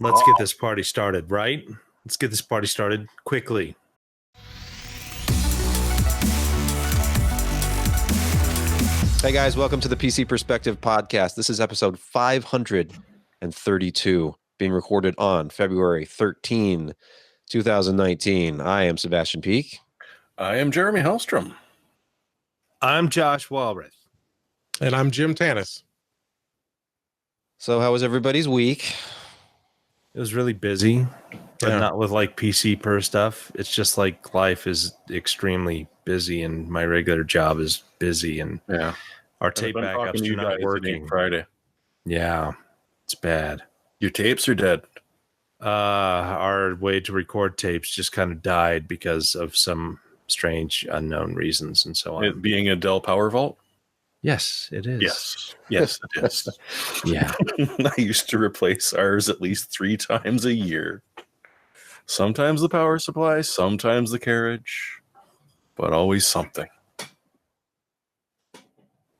Let's get this party started, right? Let's get this party started quickly. Hey guys, welcome to the PC Perspective Podcast. This is episode 532, being recorded on February 13, 2019. I am Sebastian Peak. I am Jeremy Hellstrom. I'm Josh Walrath. And I'm Jim Tanis. So how was everybody's week? It was really busy, but not with like PC per stuff. It's just like life is extremely busy and my regular job is busy and our tape backups are not working. Friday. Yeah, it's bad. Your tapes are dead. Our way to record tapes just kind of died because of some strange unknown reasons and so on. It being a Dell Power Vault? Yes, it is. Yes, it is. Yeah. I used to replace ours at least 3 times a year. Sometimes the power supply, sometimes the carriage, but always something.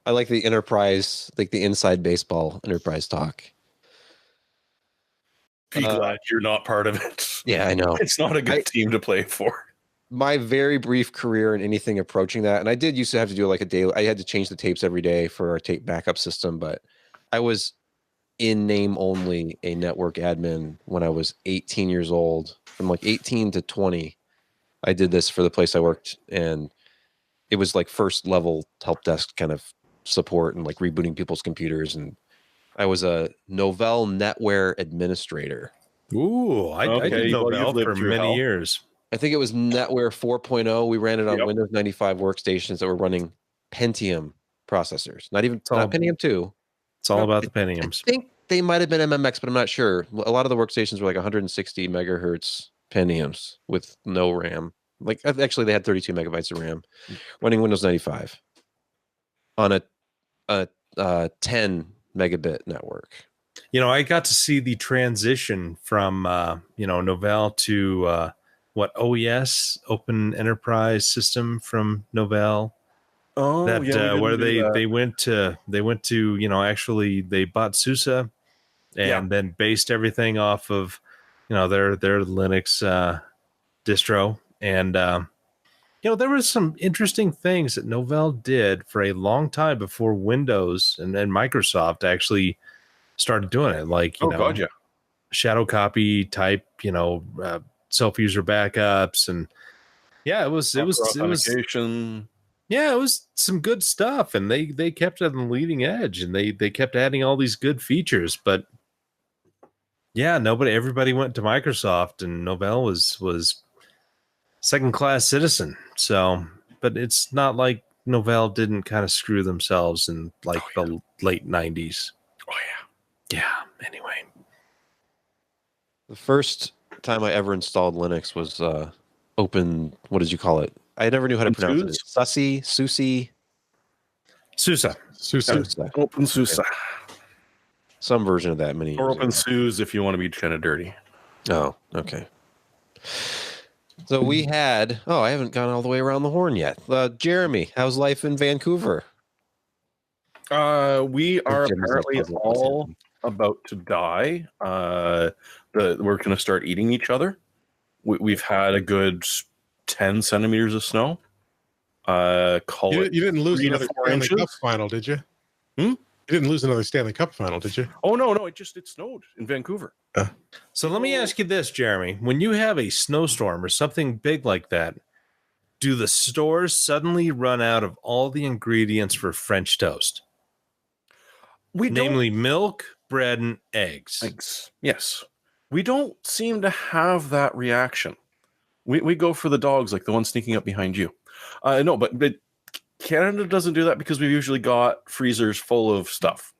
I like the enterprise, like the inside baseball enterprise talk. Be glad you're not part of it. Yeah, I know. It's not a good team to play for. My very brief career in anything approaching that, and I did used to have to do like a daily, I had to change the tapes every day for our tape backup system, but I was in name only a network admin when I was 18 years old. From like 18 to 20, I did this for the place I worked, and it was like first level help desk kind of support and like rebooting people's computers, and I was a Novell NetWare administrator. Ooh, I did Novell for many years. I think it was NetWare 4.0. We ran it on Windows 95 workstations that were running Pentium processors. Not Pentium 2. It's all about the Pentiums. I think they might have been MMX, but I'm not sure. A lot of the workstations were like 160 megahertz Pentiums with no RAM. Like actually, they had 32 megabytes of RAM, running Windows 95 on a 10 megabit network. You know, I got to see the transition from Novell to OES, Open Enterprise System from Novell. Oh, where they went to actually they bought SUSE and then based everything off of their Linux distro, and there was some interesting things that Novell did for a long time before Windows and then Microsoft actually started doing it, like shadow copy type, self-user backups, and it was some good stuff, and they kept it on the leading edge, and they kept adding all these good features, but everybody went to Microsoft, and Novell was second-class citizen. So, but it's not like Novell didn't kind of screw themselves in the late 90s. Anyway, the first time I ever installed Linux was Open. What did you call it? I never knew how to pronounce it. SUSE. Open SUSE. Some version of that many years or Open ago. SUSE if you want to be kind of dirty. Oh, okay. So we had. Oh, I haven't gone all the way around the horn yet. Jeremy, how's life in Vancouver? We are apparently all about to die. We're going to start eating each other. We've had a good 10 centimeters of snow. You didn't lose another Stanley Cup final, did you? You didn't lose another Stanley Cup final, did you? Oh, no. It snowed in Vancouver. So let me ask you this, Jeremy. When you have a snowstorm or something big like that, do the stores suddenly run out of all the ingredients for French toast? Namely milk, bread, and eggs. Yes. We don't seem to have that reaction. We go for the dogs, like the one sneaking up behind you. No, but Canada doesn't do that because we've usually got freezers full of stuff.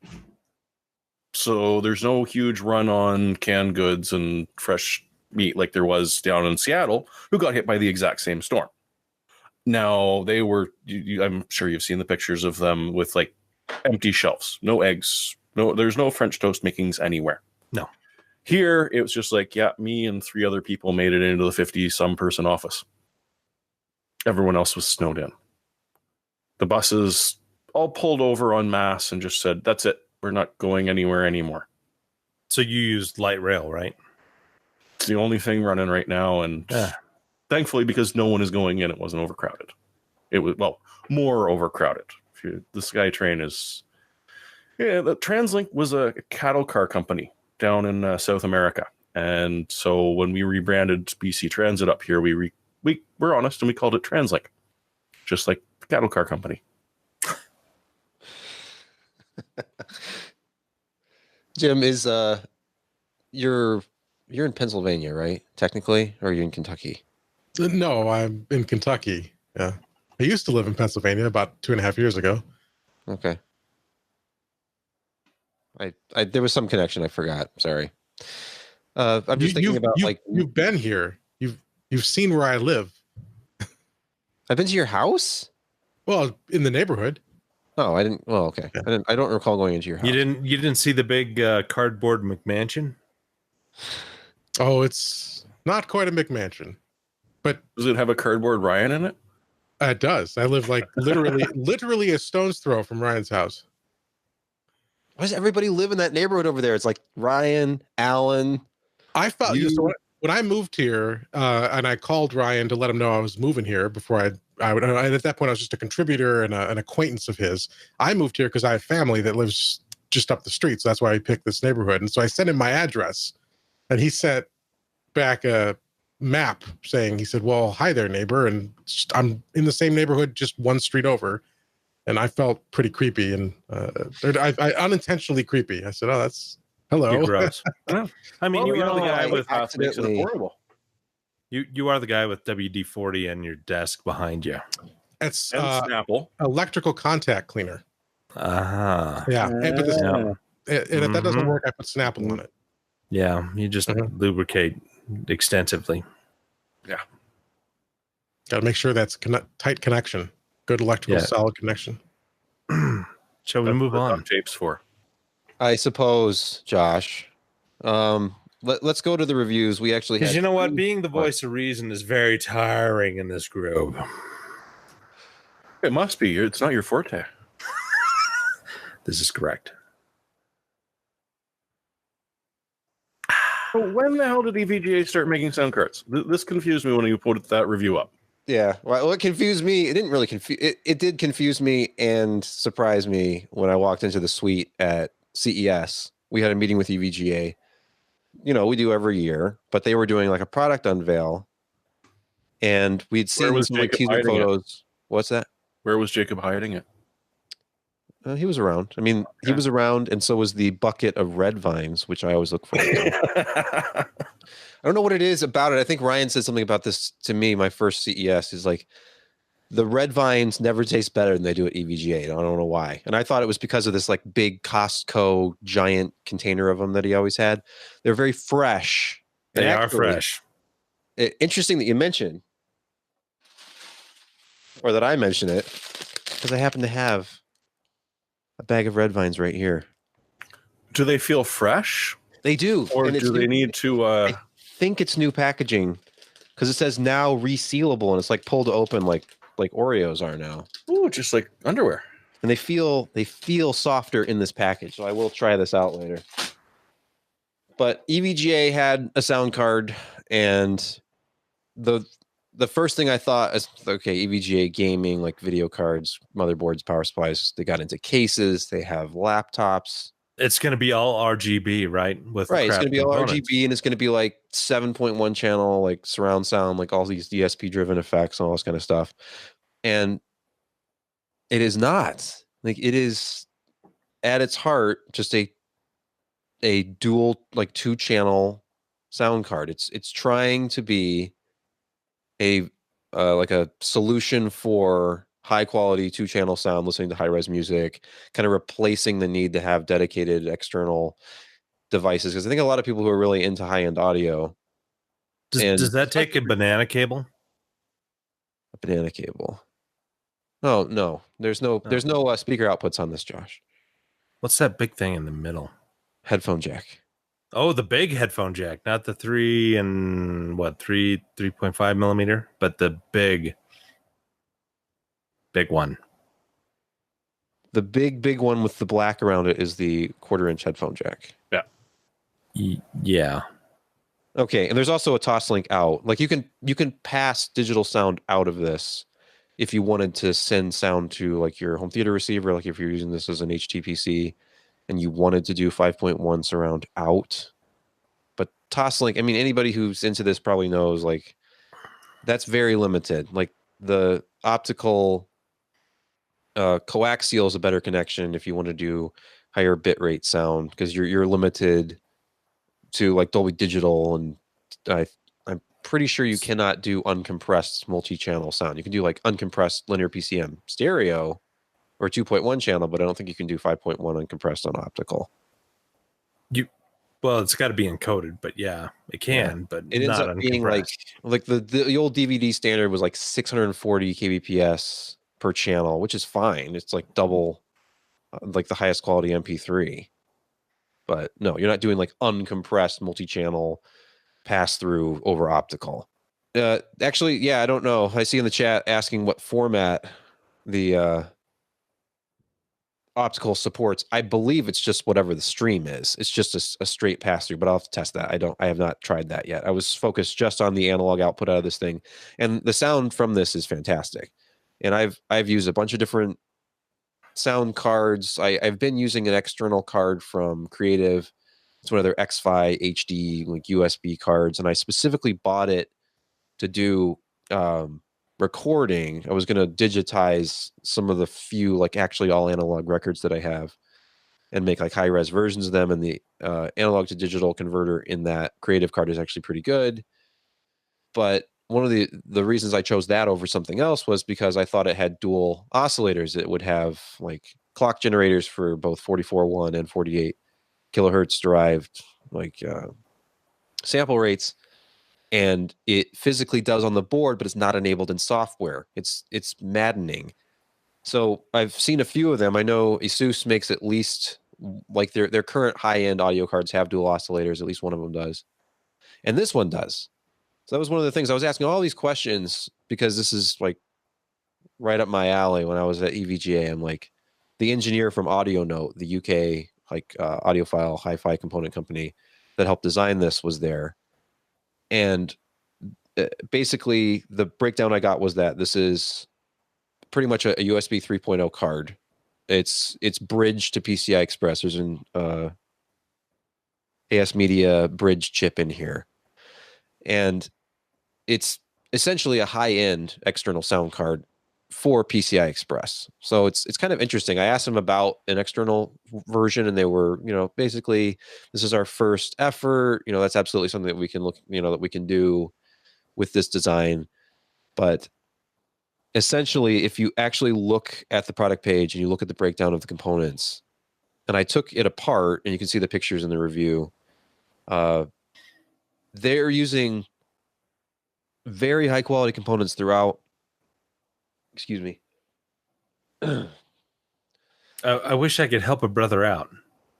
So there's no huge run on canned goods and fresh meat like there was down in Seattle, who got hit by the exact same storm. Now, they were, I'm sure you've seen the pictures of them with like empty shelves, no eggs, there's no French toast makings anywhere. No. Here, it was just like, me and 3 other people made it into the 50-some person office. Everyone else was snowed in. The buses all pulled over en masse and just said, that's it. We're not going anywhere anymore. So you used light rail, right? It's the only thing running right now, and thankfully, because no one is going in, it wasn't overcrowded. It was, well, more overcrowded. The SkyTrain is... Yeah, the TransLink was a cattle car company down in South America. And so when we rebranded BC Transit up here, we were honest and we called it TransLink, just like the cattle car company. Jim, is you're in Pennsylvania, right? Technically, or are you in Kentucky? No, I'm in Kentucky. Yeah, I used to live in Pennsylvania about 2.5 years ago. Okay. I there was some connection. I forgot. Sorry. I'm just thinking about you've been here. You've seen where I live. I've been to your house. Well, in the neighborhood. Oh, I didn't. Well, okay. Yeah. I don't recall going into your house. You didn't see the big cardboard McMansion? Oh, it's not quite a McMansion, but does it have a cardboard Ryan in it? It does. I live like literally a stone's throw from Ryan's house. Why does everybody live in that neighborhood over there? It's like Ryan, Alan. I felt so when I moved here, and I called Ryan to let him know I was moving here before I at that point I was just a contributor and an acquaintance of his. I moved here because I have family that lives just up the street, so that's why I picked this neighborhood. And so I sent him my address, and he sent back a map saying, he said, "Well, hi there, neighbor," and I'm in the same neighborhood, just one street over. And I felt pretty creepy, and I unintentionally creepy. I said, "Oh, that's hello." You're gross. I mean, you are the guy with makes it horrible. You are the guy with WD-40 and your desk behind you. It's Snapple electrical contact cleaner. Yeah, but if that doesn't work, I put Snapple on it. Yeah, you just lubricate extensively. Yeah, got to make sure that's tight connection. Good electrical solid connection. Shall we move on? Tapes for, I suppose, Josh. Let's go to the reviews. We actually, because you know what, being the voice of reason is very tiring in this group. It must be. It's not your forte. This is correct. So when the hell did EVGA start making sound cards? This confused me when you put that review up. Yeah, well, it confused me. It didn't really confuse. It did confuse me and surprise me when I walked into the suite at CES. We had a meeting with EVGA. You know, we do every year, but they were doing like a product unveil, and we'd seen some like teaser photos. What's that? Where was Jacob hiding it? He was around. I mean, he was around, and so was the bucket of red vines, which I always look forward to. I don't know what it is about it. I think Ryan said something about this to me. My first CES is like, the red vines never taste better than they do at EVGA. I don't know why. And I thought it was because of this like big Costco giant container of them that he always had. They're very fresh. They are fresh. Interesting that you mention, or that I mention it, because I happen to have a bag of red vines right here. Do they feel fresh? They do. Or do they need to... I think it's new packaging, because it says now resealable, and it's like pulled open like Oreos are now. Ooh, just like underwear. And they feel softer in this package. So I will try this out later. But EVGA had a sound card, and the first thing I thought is, okay, EVGA gaming, like video cards, motherboards, power supplies. They got into cases. They have laptops. It's going to be all RGB, right? It's going to be all RGB, and it's going to be like 7.1 channel, like surround sound, like all these DSP driven effects and all this kind of stuff. And it is not. Like, it is at its heart just a dual, like 2-channel sound card. It's trying to be a like a solution for high quality 2-channel sound, listening to high res music, kind of replacing the need to have dedicated external devices. Because I think a lot of people who are really into high end audio. Does that take a banana cable? A banana cable? Oh no, there's no speaker outputs on this, Josh. What's that big thing in the middle? Headphone jack. Oh, the big headphone jack, not the 3.5 millimeter, but the big one. The big one with the black around it is the 1/4-inch headphone jack. Yeah. Yeah. Okay, and there's also a Toslink out. Like you can pass digital sound out of this if you wanted to send sound to like your home theater receiver, like if you're using this as an HTPC and you wanted to do 5.1 surround out. But Toslink, I mean, anybody who's into this probably knows like that's very limited. Like the optical coaxial is a better connection if you want to do higher bitrate sound because you're limited to like Dolby Digital, and I'm pretty sure you cannot do uncompressed multi-channel sound. You can do like uncompressed linear PCM stereo or 2.1 channel, but I don't think you can do 5.1 uncompressed on optical. Well, it's got to be encoded, but yeah, it can, but it ends not up being like the old DVD standard was like 640 kbps per channel, which is fine. It's like double like the highest quality MP3. But no, you're not doing like uncompressed multi-channel pass through over optical. Actually, yeah, I don't know. I see in the chat asking what format the optical supports. I believe it's just whatever the stream is. It's just a straight pass through, but I'll have to test that. I have not tried that yet. I was focused just on the analog output out of this thing, and the sound from this is fantastic. And I've used a bunch of different sound cards. I've been using an external card from Creative. It's one of their X-Fi HD like USB cards, and I specifically bought it to do recording. I was going to digitize some of the few like actually all analog records that I have and make like high-res versions of them, and the analog to digital converter in that Creative card is actually pretty good. But one of the reasons I chose that over something else was because I thought it had dual oscillators. It would have like clock generators for both 44.1 and 48 kilohertz derived like sample rates, and it physically does on the board, but it's not enabled in software. It's maddening. So I've seen a few of them. I know Asus makes at least like their current high-end audio cards have dual oscillators. At least one of them does, and this one does. So that was one of the things I was asking all these questions because this is like right up my alley. When I was at EVGA, I'm like the engineer from Audio Note, the UK like audiophile hi-fi component company that helped design this, was there. And basically the breakdown I got was that this is pretty much a USB 3.0 card. It's bridged to PCI Express. There's an AS Media bridge chip in here. And it's essentially a high-end external sound card for PCI Express. So it's kind of interesting. I asked them about an external version, and they were, basically, this is our first effort. That's absolutely something that we can look, that we can do with this design. But essentially, if you actually look at the product page and you look at the breakdown of the components, and I took it apart, and you can see the pictures in the review, they're using very high quality components throughout. Excuse me. I wish I could help a brother out,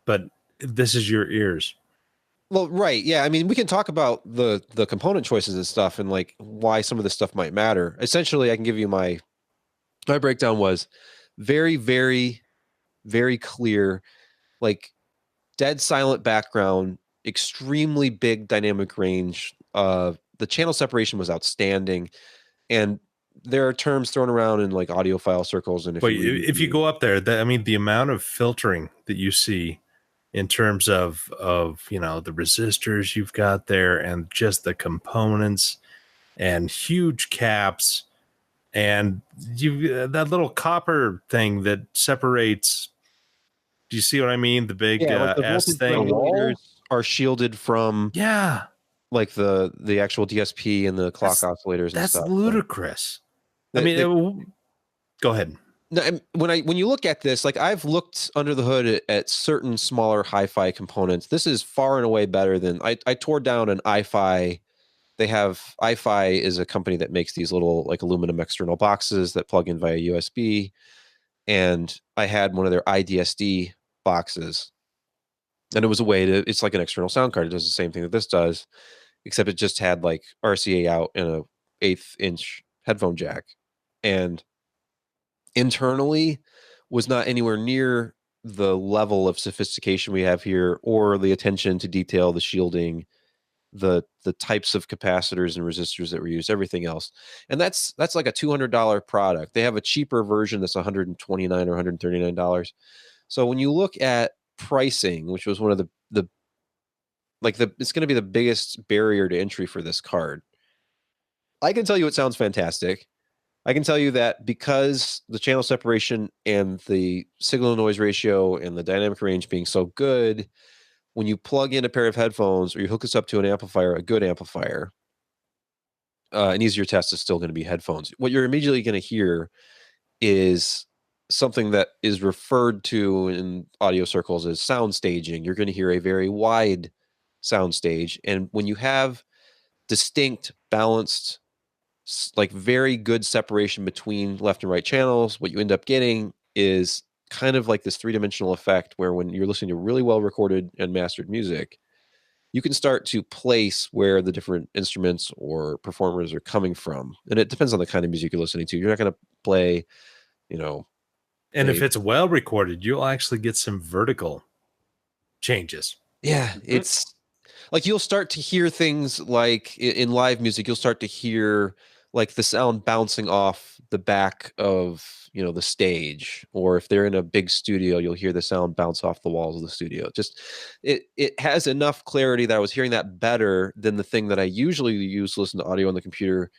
but this is your ears. Well, right. Yeah. I mean, we can talk about the component choices and stuff and like why some of this stuff might matter. Essentially, I can give you my breakdown was very, very, very clear, like dead silent background, extremely big dynamic range. The channel separation was outstanding. And there are terms thrown around in like audiophile circles. And if you go up there, the amount of filtering that you see in terms of the resistors you've got there, and just the components and huge caps, and you that little copper thing that separates. Do you see what I mean? The big like the S thing. Are shielded from like the actual DSP and the clock oscillators and stuff. That's ludicrous. Go ahead. No, when you look at this, like I've looked under the hood at certain smaller hi-fi components. This is far and away better than I tore down an iFi. They have iFi is a company that makes these little like aluminum external boxes that plug in via USB, and I had one of their iDSD boxes, and it was a way to. It's like an external sound card. It does the same thing that this does, except it just had like RCA out and a 1/8 inch headphone jack, and internally was not anywhere near the level of sophistication we have here or the attention to detail, the shielding, the types of capacitors and resistors that were used, everything else. And that's like a $200 product. They have a cheaper version that's $129 or $139. So when you look at pricing, which was one of the it's going to be the biggest barrier to entry for this card. I can tell you it sounds fantastic. I can tell you that because the channel separation and the signal to noise ratio and the dynamic range being so good, when you plug in a pair of headphones or you hook this up to an amplifier, a good amplifier, an easier test is still going to be headphones. What you're immediately going to hear is something that is referred to in audio circles as sound staging. You're going to hear a very wide sound stage. And when you have distinct, balanced, like very good separation between left and right channels, what you end up getting is kind of like this three-dimensional effect where when you're listening to really well recorded and mastered music, you can start to place where the different instruments or performers are coming from. And it depends on the kind of music you're listening to. You're not going to play, and if it's well recorded, you'll actually get some vertical changes. Yeah, it's like you'll start to hear things like in live music, you'll start to hear like the sound bouncing off the back of, the stage, or if they're in a big studio, you'll hear the sound bounce off the walls of the studio. Just it has enough clarity that I was hearing that better than the thing that I usually use to listen to audio on the computer,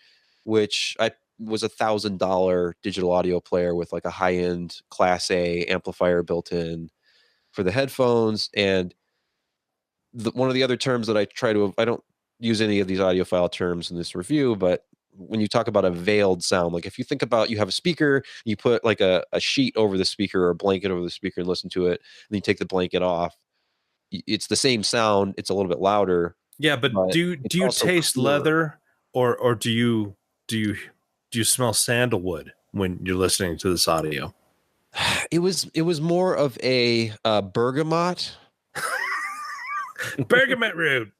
which I was $1,000 digital audio player with like a high-end Class A amplifier built in for the headphones. And one of the other terms that I don't use any of these audiophile terms in this review, but when you talk about a veiled sound, like if you think about, you have a speaker, you put like a sheet over the speaker or a blanket over the speaker and listen to it, and then you take the blanket off, it's the same sound. It's a little bit louder. Yeah, but do you taste leather, or do you smell sandalwood when you're listening to this audio? It was more of a bergamot. Bergamot root.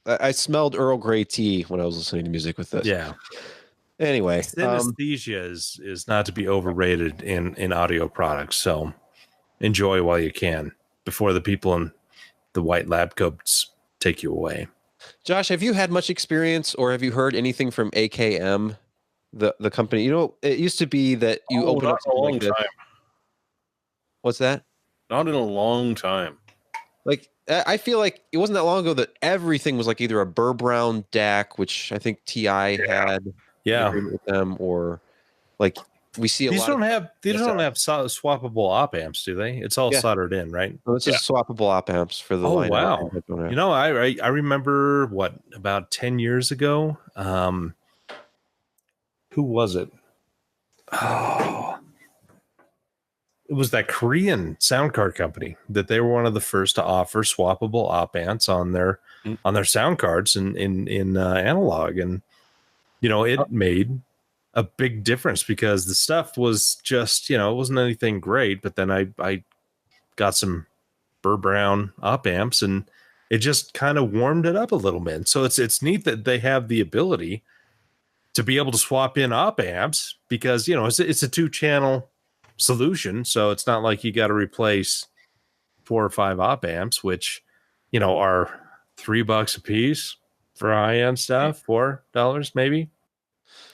I smelled Earl Grey tea when I was listening to music with this. Yeah. Anyway, synesthesia is not to be overrated in audio products. So enjoy while you can before the people in the white lab coats take you away. Josh, have you had much experience, or have you heard anything from AKM, the company? It used to be that you open up something like this. What's that? Not in a long time. Like, I feel like it wasn't that long ago that everything was like either a Burr Brown DAC, which I think TI had with them, or like we see these don't have swappable op amps, do they? It's all soldered in, right? Well, this is swappable op amps for the line. Wow. I remember about 10 years ago. Who was it? Oh, it was that Korean sound card company that they were one of the first to offer swappable op amps on their sound cards in analog, and it made a big difference because the stuff was just it wasn't anything great, but then I got some Burr Brown op amps and it just kind of warmed it up a little bit. So it's neat that they have the ability to be able to swap in op amps because it's a 2-channel solution, so it's not like you got to replace 4 or 5 op amps, which are $3 a piece for high-end stuff, $4 maybe.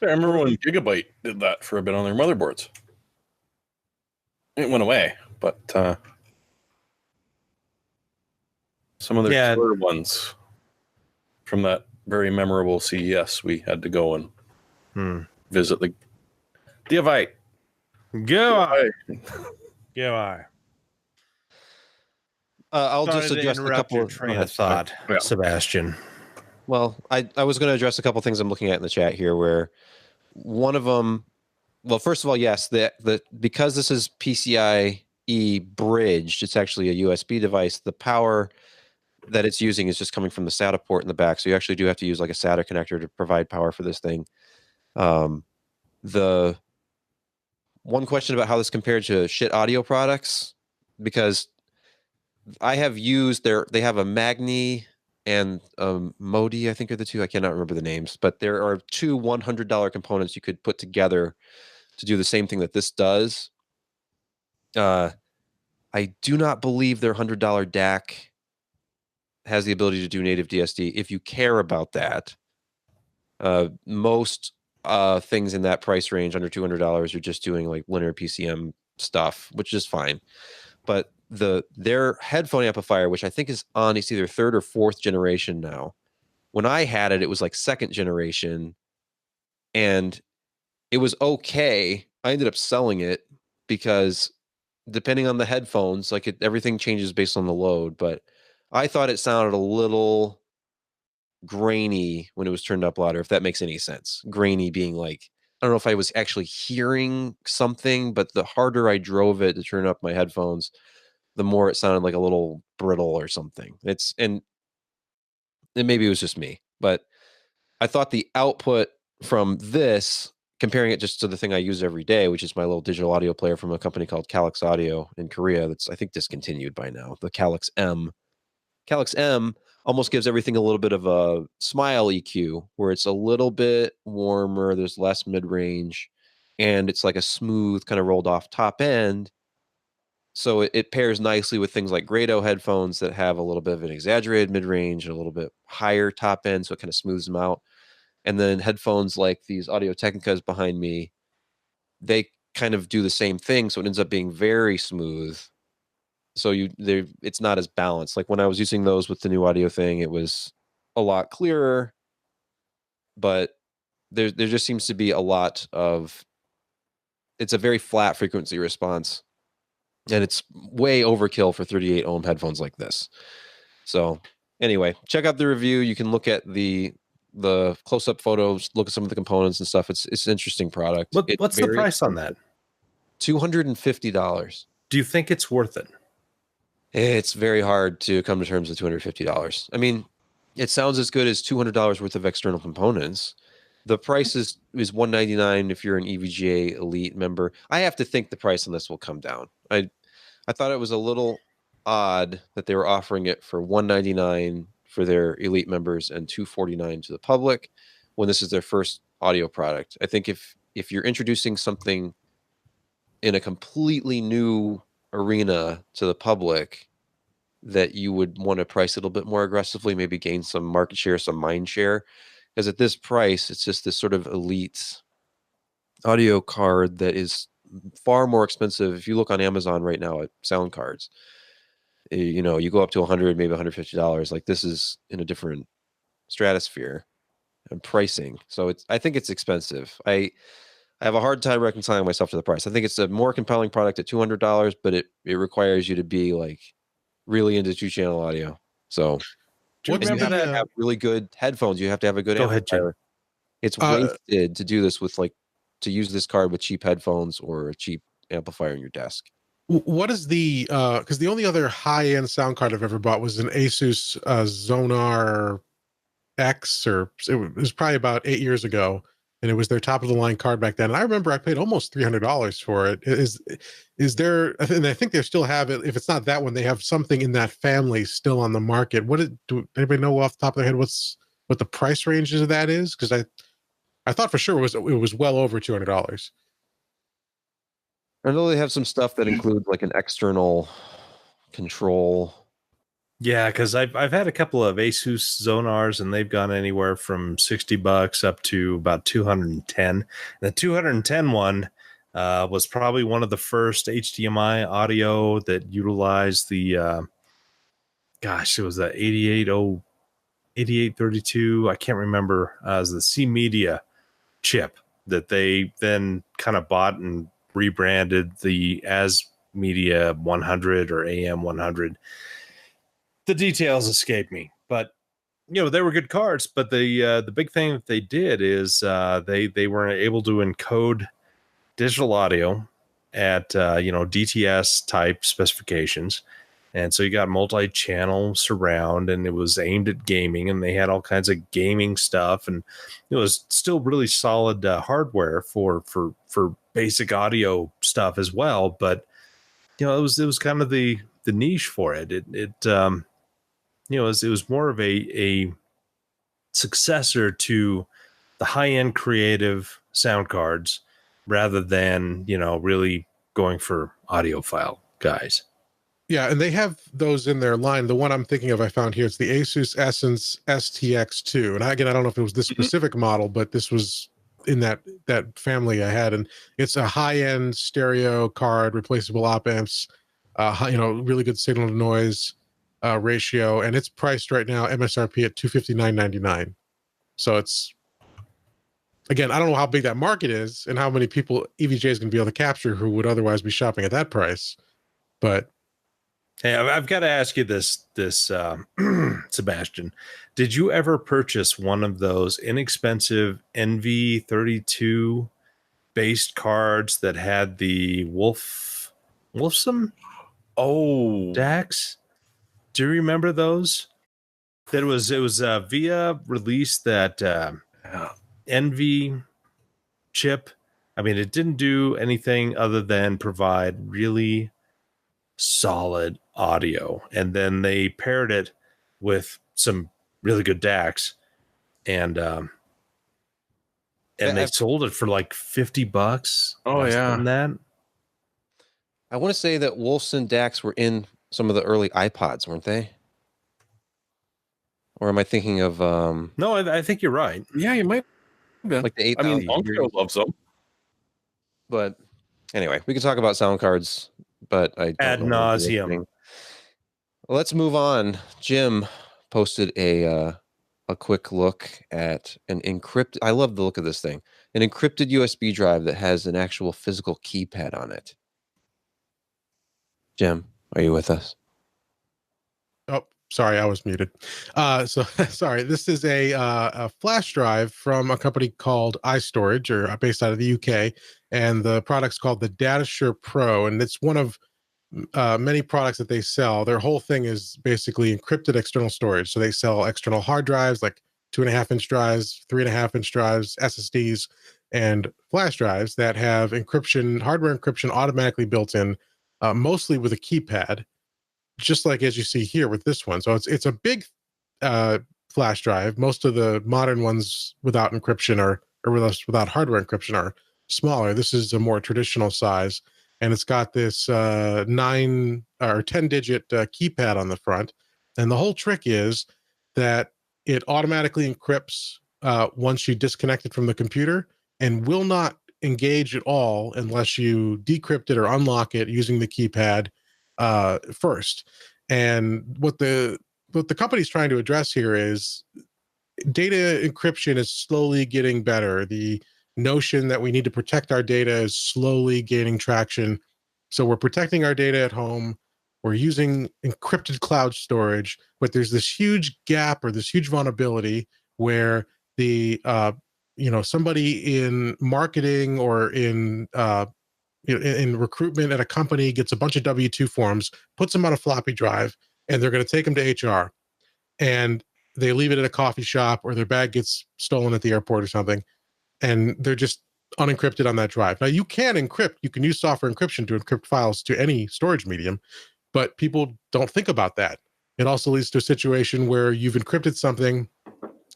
I remember when Gigabyte did that for a bit on their motherboards. It went away, but some of their killer ones from that very memorable CES, we had to go and visit the Gigabyte. I'll just address a couple of train of thought, Sebastian. Well, I was going to address a couple of things I'm looking at in the chat here, where one of them, well, first of all, yes, because this is PCIe bridged, it's actually a USB device. The power that it's using is just coming from the SATA port in the back, so you actually do have to use like a SATA connector to provide power for this thing. The one question about how this compared to shit audio products, because I have used they have a Magni and Modi, I think are the two. I cannot remember the names, but there are 2 $100 components you could put together to do the same thing that this does. I do not believe their $100 DAC has the ability to do native DSD. If you care about that, most things in that price range under $200 are just doing like linear PCM stuff, which is fine. But their headphone amplifier, which I think is on, it's either 3rd or 4th generation now. When I had it, it was like 2nd generation, and it was okay. I ended up selling it because depending on the headphones, like everything changes based on the load. But I thought it sounded a little grainy when it was turned up louder, if that makes any sense. Grainy being like, I don't know if I was actually hearing something, but the harder I drove it to turn up my headphones, the more it sounded like a little brittle or something. And maybe it was just me, but I thought the output from this, comparing it just to the thing I use every day, which is my little digital audio player from a company called Calyx Audio in Korea, that's I think discontinued by now, the Calyx M. Calyx M almost gives everything a little bit of a smile EQ, where it's a little bit warmer, there's less mid-range, and it's like a smooth kind of rolled off top end. So it pairs nicely with things like Grado headphones that have a little bit of an exaggerated mid-range and a little bit higher top end, so it kind of smooths them out. And then headphones like these Audio Technicas behind me, they kind of do the same thing, so it ends up being very smooth. So it's not as balanced. Like when I was using those with the new audio thing, it was a lot clearer, but there just seems to be a lot of, it's a very flat frequency response, and it's way overkill for 38 ohm headphones like this. So anyway, check out the review. You can look at the close-up photos, look at some of the components and stuff. It's an interesting product. What's the price on that? $250. Do you think it's worth it? It's very hard to come to terms with $250. I mean, it sounds as good as $200 worth of external components. The price is $199 if you're an EVGA Elite member. I have to think the price on this will come down. I thought it was a little odd that they were offering it for $199 for their Elite members and $249 to the public when this is their first audio product. I think if you're introducing something in a completely new arena to the public, that you would want to price it a little bit more aggressively, maybe gain some market share, some mind share. Because at this price, it's just this sort of elite audio card that is far more expensive. If you look on Amazon right now at sound cards, you go up to $100, maybe $150. Like this is in a different stratosphere and pricing. So I think it's expensive. I have a hard time reconciling myself to the price. I think it's a more compelling product at $200, but it requires you to be like really into 2-channel audio. So Do you you remember have to have really good headphones. You have to have a good Go ahead, Jim. amplifier. It's wasted to do this with to use this card with cheap headphones or a cheap amplifier in your desk. What is the because the only other high-end sound card I've ever bought was an Asus Zonar X, or it was probably about 8 years ago, and it was their top of the line card back then. And I remember I paid almost $300 for it. Is there? And I think they still have it. If it's not that one, they have something in that family still on the market. Do anybody know off the top of their head what the price range of that is? Because I thought for sure it was well over $200. I know they have some stuff that includes like an external control. Yeah, because I've had a couple of Asus Zonars, and they've gone anywhere from $60 up to about $210. The 210 one was probably one of the first HDMI audio that utilized the it was the 8832. I can't remember. It was the C Media chip that they then kind of bought and rebranded the as Media 100 or AM 100. The details escape me, but they were good cards. But the big thing that they did is they were able to encode digital audio at DTS type specifications, and so you got multi-channel surround, and it was aimed at gaming, and they had all kinds of gaming stuff, and it was still really solid hardware for basic audio stuff as well. But it was kind of the niche for it. It was more of a successor to the high-end creative sound cards rather than really going for audiophile guys. Yeah, and they have those in their line. The one I'm thinking of, I found here, it's the Asus Essence STX2. And again, I don't know if it was this specific model, but this was in that family I had, and it's a high-end stereo card, replaceable op amps, really good signal to noise ratio, and it's priced right now MSRP at $259.99. So it's, again, I don't know how big that market is and how many people EVGA is going to be able to capture who would otherwise be shopping at that price, but. Hey, I've got to ask you this, Sebastian. Did you ever purchase one of those inexpensive NV32 based cards that had the Wolfson? Oh, DAX? Do you remember those? It was VIA released that NV chip. I mean, it didn't do anything other than provide really solid audio, and then they paired it with some really good DAX, and they sold it for like $50. Oh yeah, than that. I want to say that Wolfson DAX were in some of the early iPods, weren't they? Or am I thinking of No, I think you're right. yeah, you might have been. like the 8000? I mean, Ontario loves them. But anyway, we can talk about sound cards, but I don't Ad know what we're nauseum. doing. Let's move on. Jim posted a quick look at an encrypted. I love the look of this thing. An encrypted USB drive that has an actual physical keypad on it. Jim, are you with us? Oh, sorry, I was muted. Sorry. This is a flash drive from a company called iStorage, or based out of the UK, and the product's called the datAshur Pro, and it's one of many products that they sell. Their whole thing is basically encrypted external storage. So they sell external hard drives, like 2.5-inch drives, 3.5-inch drives, SSDs, and flash drives that have encryption, hardware encryption automatically built in, mostly with a keypad, just like as you see here with this one. So it's a big flash drive. Most of the modern ones without encryption or without hardware encryption are smaller. This is a more traditional size, and it's got this 9 or 10-digit keypad on the front. And the whole trick is that it automatically encrypts once you disconnect it from the computer, and will not engage at all unless you decrypt it or unlock it using the keypad first. And what the company's trying to address here is data encryption is slowly getting better. The notion that we need to protect our data is slowly gaining traction. So we're protecting our data at home. We're using encrypted cloud storage, but there's this huge gap or this huge vulnerability where the somebody in marketing or in recruitment at a company gets a bunch of W-2 forms, puts them on a floppy drive, and they're going to take them to HR, and they leave it at a coffee shop, or their bag gets stolen at the airport or something, and they're just unencrypted on that drive. Now, you can encrypt. You can use software encryption to encrypt files to any storage medium, but people don't think about that. It also leads to a situation where you've encrypted something.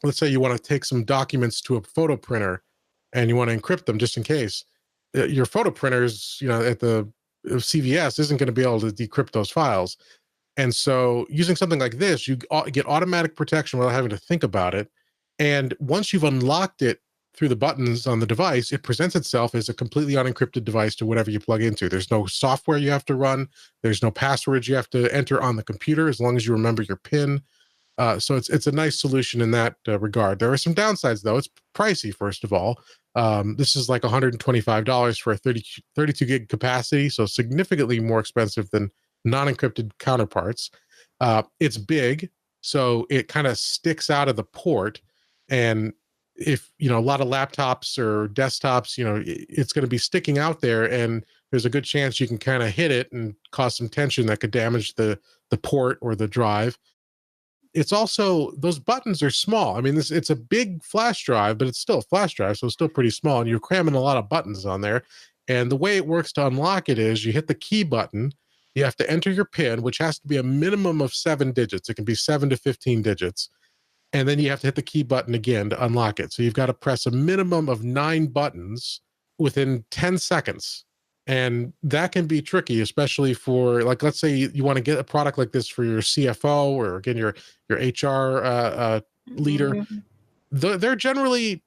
Let's say you want to take some documents to a photo printer, and you want to encrypt them just in case. Your photo printers, at the CVS isn't going to be able to decrypt those files. And so using something like this, you get automatic protection without having to think about it. And once you've unlocked it through the buttons on the device, it presents itself as a completely unencrypted device to whatever you plug into. There's no software you have to run. There's no passwords you have to enter on the computer, as long as you remember your PIN. So it's a nice solution in that regard. There are some downsides, though. It's pricey, first of all. This is like $125 for a 32 gig capacity, so significantly more expensive than non-encrypted counterparts. It's big, so it kind of sticks out of the port. And if, a lot of laptops or desktops, it's going to be sticking out there, and there's a good chance you can kind of hit it and cause some tension that could damage the port or the drive. It's also, those buttons are small. I mean, it's a big flash drive, but it's still a flash drive, so it's still pretty small, and you're cramming a lot of buttons on there. And the way it works to unlock it is you hit the key button, you have to enter your PIN, which has to be a minimum of 7 digits. It can be 7 to 15 digits. And then you have to hit the key button again to unlock it. So you've got to press a minimum of 9 buttons within 10 seconds. And that can be tricky, especially for, like, let's say you want to get a product like this for your CFO or again your HR leader. They're generally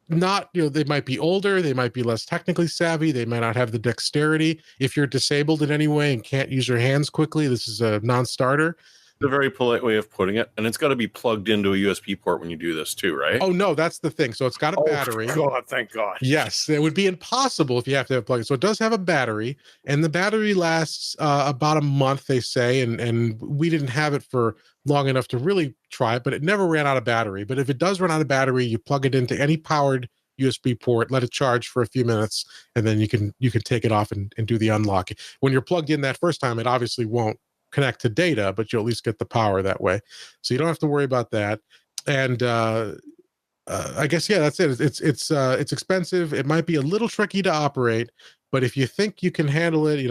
not, they might be older, they might be less technically savvy, they might not have the dexterity. If you're disabled in any way and can't use your hands quickly, this is a non-starter. A very polite way of putting it, and it's got to be plugged into a USB port when you do this too, right? Oh no, that's the thing. So it's got a battery. God, thank God. Yes, it would be impossible if you have to have plug. So it does have a battery, and the battery lasts about a month, they say, and we didn't have it for long enough to really try it, but it never ran out of battery. But if it does run out of battery, you plug it into any powered USB port, let it charge for a few minutes, and then you can take it off and do the unlock. When you're plugged in that first time, it obviously won't connect to data, but you'll at least get the power that way. So you don't have to worry about that. And I guess, yeah, that's it. It's expensive. It might be a little tricky to operate, but if you think you can handle it,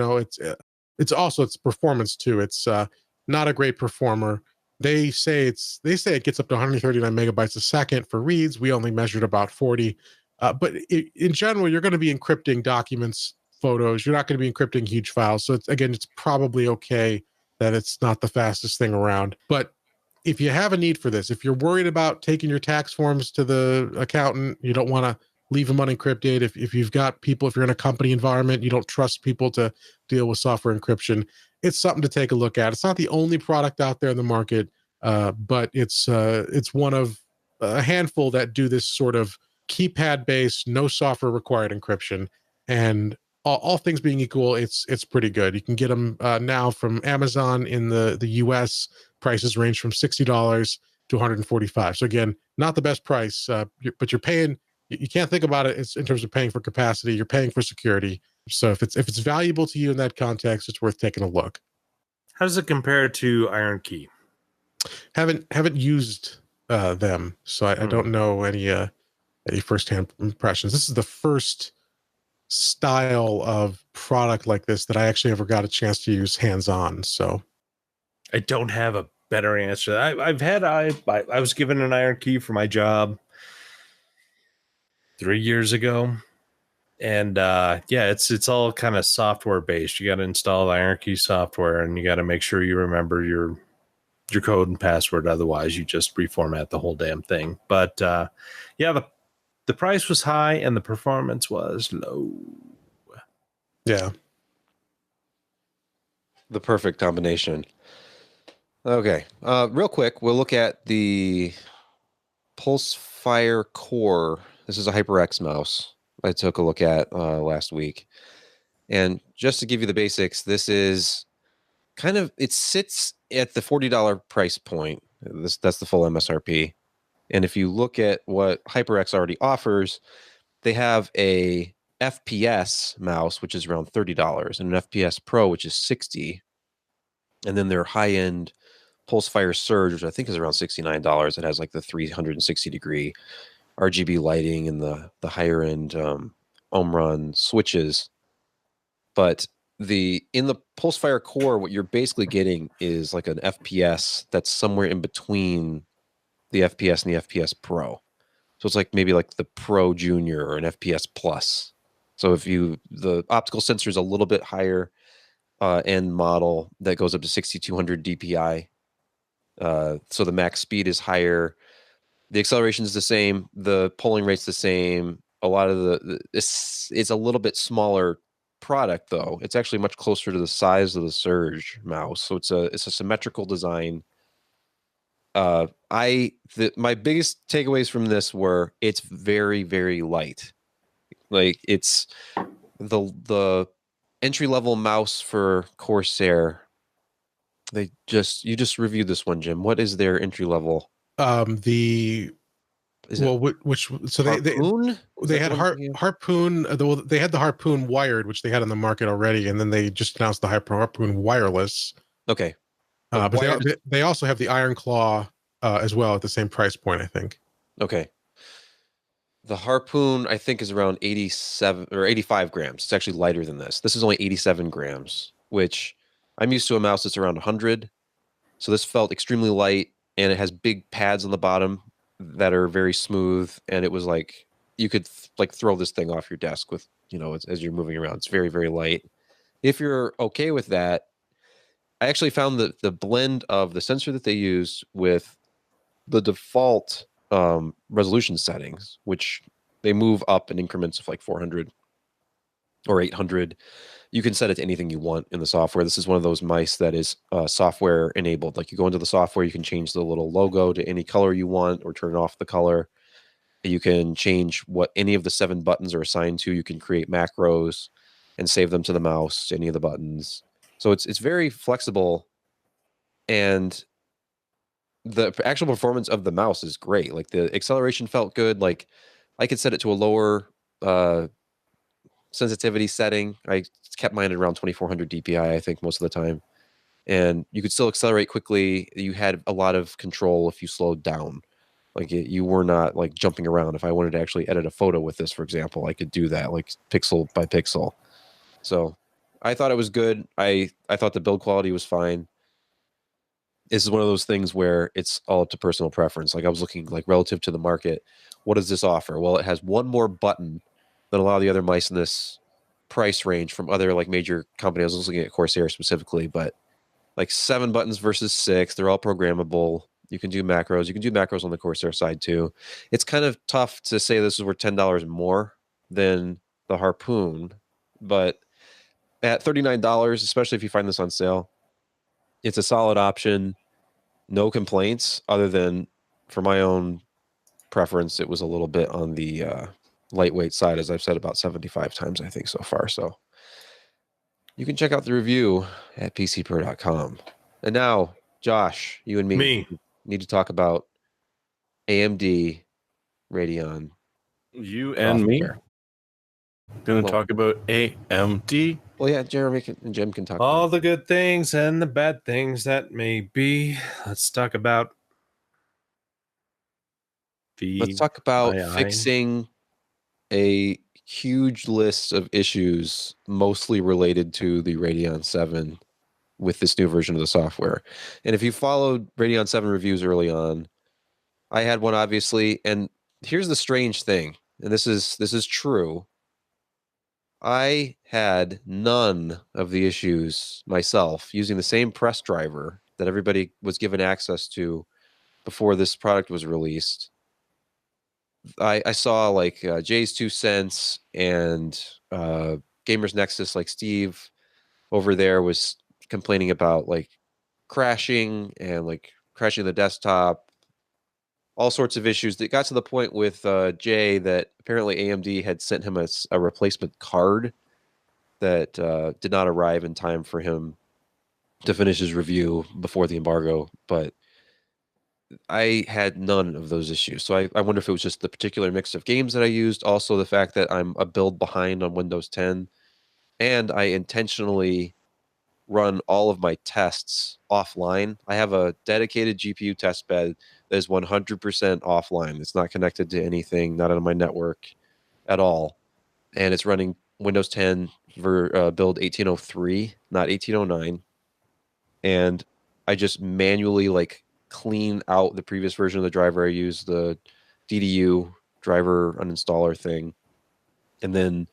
it's also its performance too. It's not a great performer. They say it gets up to 139 megabytes a second for reads. We only measured about 40. But in general, you're going to be encrypting documents, photos. You're not going to be encrypting huge files. So it's probably okay that it's not the fastest thing around. But if you have a need for this, if you're worried about taking your tax forms to the accountant, you don't want to leave them unencrypted. If you've got people, if you're in a company environment, you don't trust people to deal with software encryption, it's something to take a look at. It's not the only product out there in the market, but it's one of a handful that do this sort of keypad-based, no software required encryption. And all things being equal, it's pretty good. You can get them now from Amazon in the US. Prices range from $60 to $145. So again, not the best price, but you're paying. You can't think about it in terms of paying for capacity. You're paying for security. So if it's valuable to you in that context, it's worth taking a look. How does it compare to Iron Key? Haven't used them, so I don't know any firsthand impressions. This is the first style of product like this that I actually ever got a chance to use hands-on. So I don't have a better answer. I was given an Iron Key for my job 3 years ago, and it's all kind of software based. You got to install the Iron Key software, and you got to make sure you remember your code and password. Otherwise, you just reformat the whole damn thing. But the price was high and the performance was low. Yeah, the perfect combination. Okay, real quick, we'll look at the Pulsefire Core. This is a HyperX mouse I took a look at last week. And just to give you the basics, this is it sits at the $40 price point. That's the full MSRP. And if you look at what HyperX already offers, they have a FPS mouse, which is around $30, and an FPS Pro, which is $60. And then their high-end Pulsefire Surge, which I think is around $69. It has like the 360-degree RGB lighting and the higher end Omron switches. But in the Pulsefire Core, what you're basically getting is like an FPS that's somewhere in between the FPS and the FPS Pro. So it's like maybe like the Pro Junior or an FPS Plus. So the optical sensor is a little bit higher end model that goes up to 6200 DPI. So the max speed is higher. The acceleration is the same. The polling rate's the same. A lot of it's a little bit smaller product though. It's actually much closer to the size of the Surge mouse. So it's a symmetrical design. My biggest takeaways from this were it's very, very light. Like it's the entry level mouse for Corsair. You just reviewed this one, Jim. What is their entry level? Harpoon? They had Harpoon. They had the Harpoon wired, which they had on the market already, and then they just announced the Harpoon wireless. Okay, but they also have the Iron Claw as well at the same price point, I think. Okay. The Harpoon, I think, is around 87 or 85 grams. It's actually lighter than this. This is only 87 grams, which I'm used to a mouse that's around 100. So this felt extremely light, and it has big pads on the bottom that are very smooth. And it was like, you could like throw this thing off your desk with, as you're moving around. It's very, very light. If you're okay with that, I actually found that the blend of the sensor that they use with the default resolution settings, which they move up in increments of like 400 or 800. You can set it to anything you want in the software. This is one of those mice that is software enabled. Like you go into the software, you can change the little logo to any color you want or turn off the color. You can change what any of the 7 buttons are assigned to. You can create macros and save them to the mouse, any of the buttons. So it's very flexible, and the actual performance of the mouse is great. Like the acceleration felt good. Like I could set it to a lower sensitivity setting. I kept mine at around 2400 DPI, I think, most of the time. And you could still accelerate quickly. You had a lot of control if you slowed down. Like you were not like jumping around. If I wanted to actually edit a photo with this, for example, I could do that like pixel by pixel. So I thought it was good. I thought the build quality was fine. This is one of those things where it's all up to personal preference. Like I was looking like relative to the market, what does this offer? Well, it has one more button than a lot of the other mice in this price range from other like major companies. I was looking at Corsair specifically, but like 7 buttons versus 6. They're all programmable. You can do macros. You can do macros on the Corsair side too. It's kind of tough to say this is worth $10 more than the Harpoon, but at $39, especially if you find this on sale, it's a solid option. No complaints, other than for my own preference, it was a little bit on the lightweight side, as I've said about 75 times, I think, so far. So you can check out the review at pcpro.com. And now, Josh, you and me need to talk about AMD Radeon. You and me going to talk about AMD. Well, yeah, Jeremy and Jim can talk all about the good things and the bad things that may be. Let's talk about fixing a huge list of issues, mostly related to the Radeon 7 with this new version of the software. And if you followed Radeon 7 reviews early on, I had one, obviously. And here's the strange thing, and this is true. I had none of the issues myself using the same press driver that everybody was given access to before this product was released. I saw like Jay's 2 cents and Gamers Nexus, like Steve over there was complaining about like crashing and like crashing the desktop, all sorts of issues that got to the point with Jay that apparently AMD had sent him a replacement card that did not arrive in time for him to finish his review before the embargo. But I had none of those issues. So I wonder if it was just the particular mix of games that I used. Also, the fact that I'm a build behind on Windows 10, and I intentionally run all of my tests offline. I have a dedicated GPU test bed that is 100% offline. It's not connected to anything, not on my network at all. And it's running Windows 10 for build 1803, not 1809. And I just manually like clean out the previous version of the driver. I use the DDU driver uninstaller thing, and then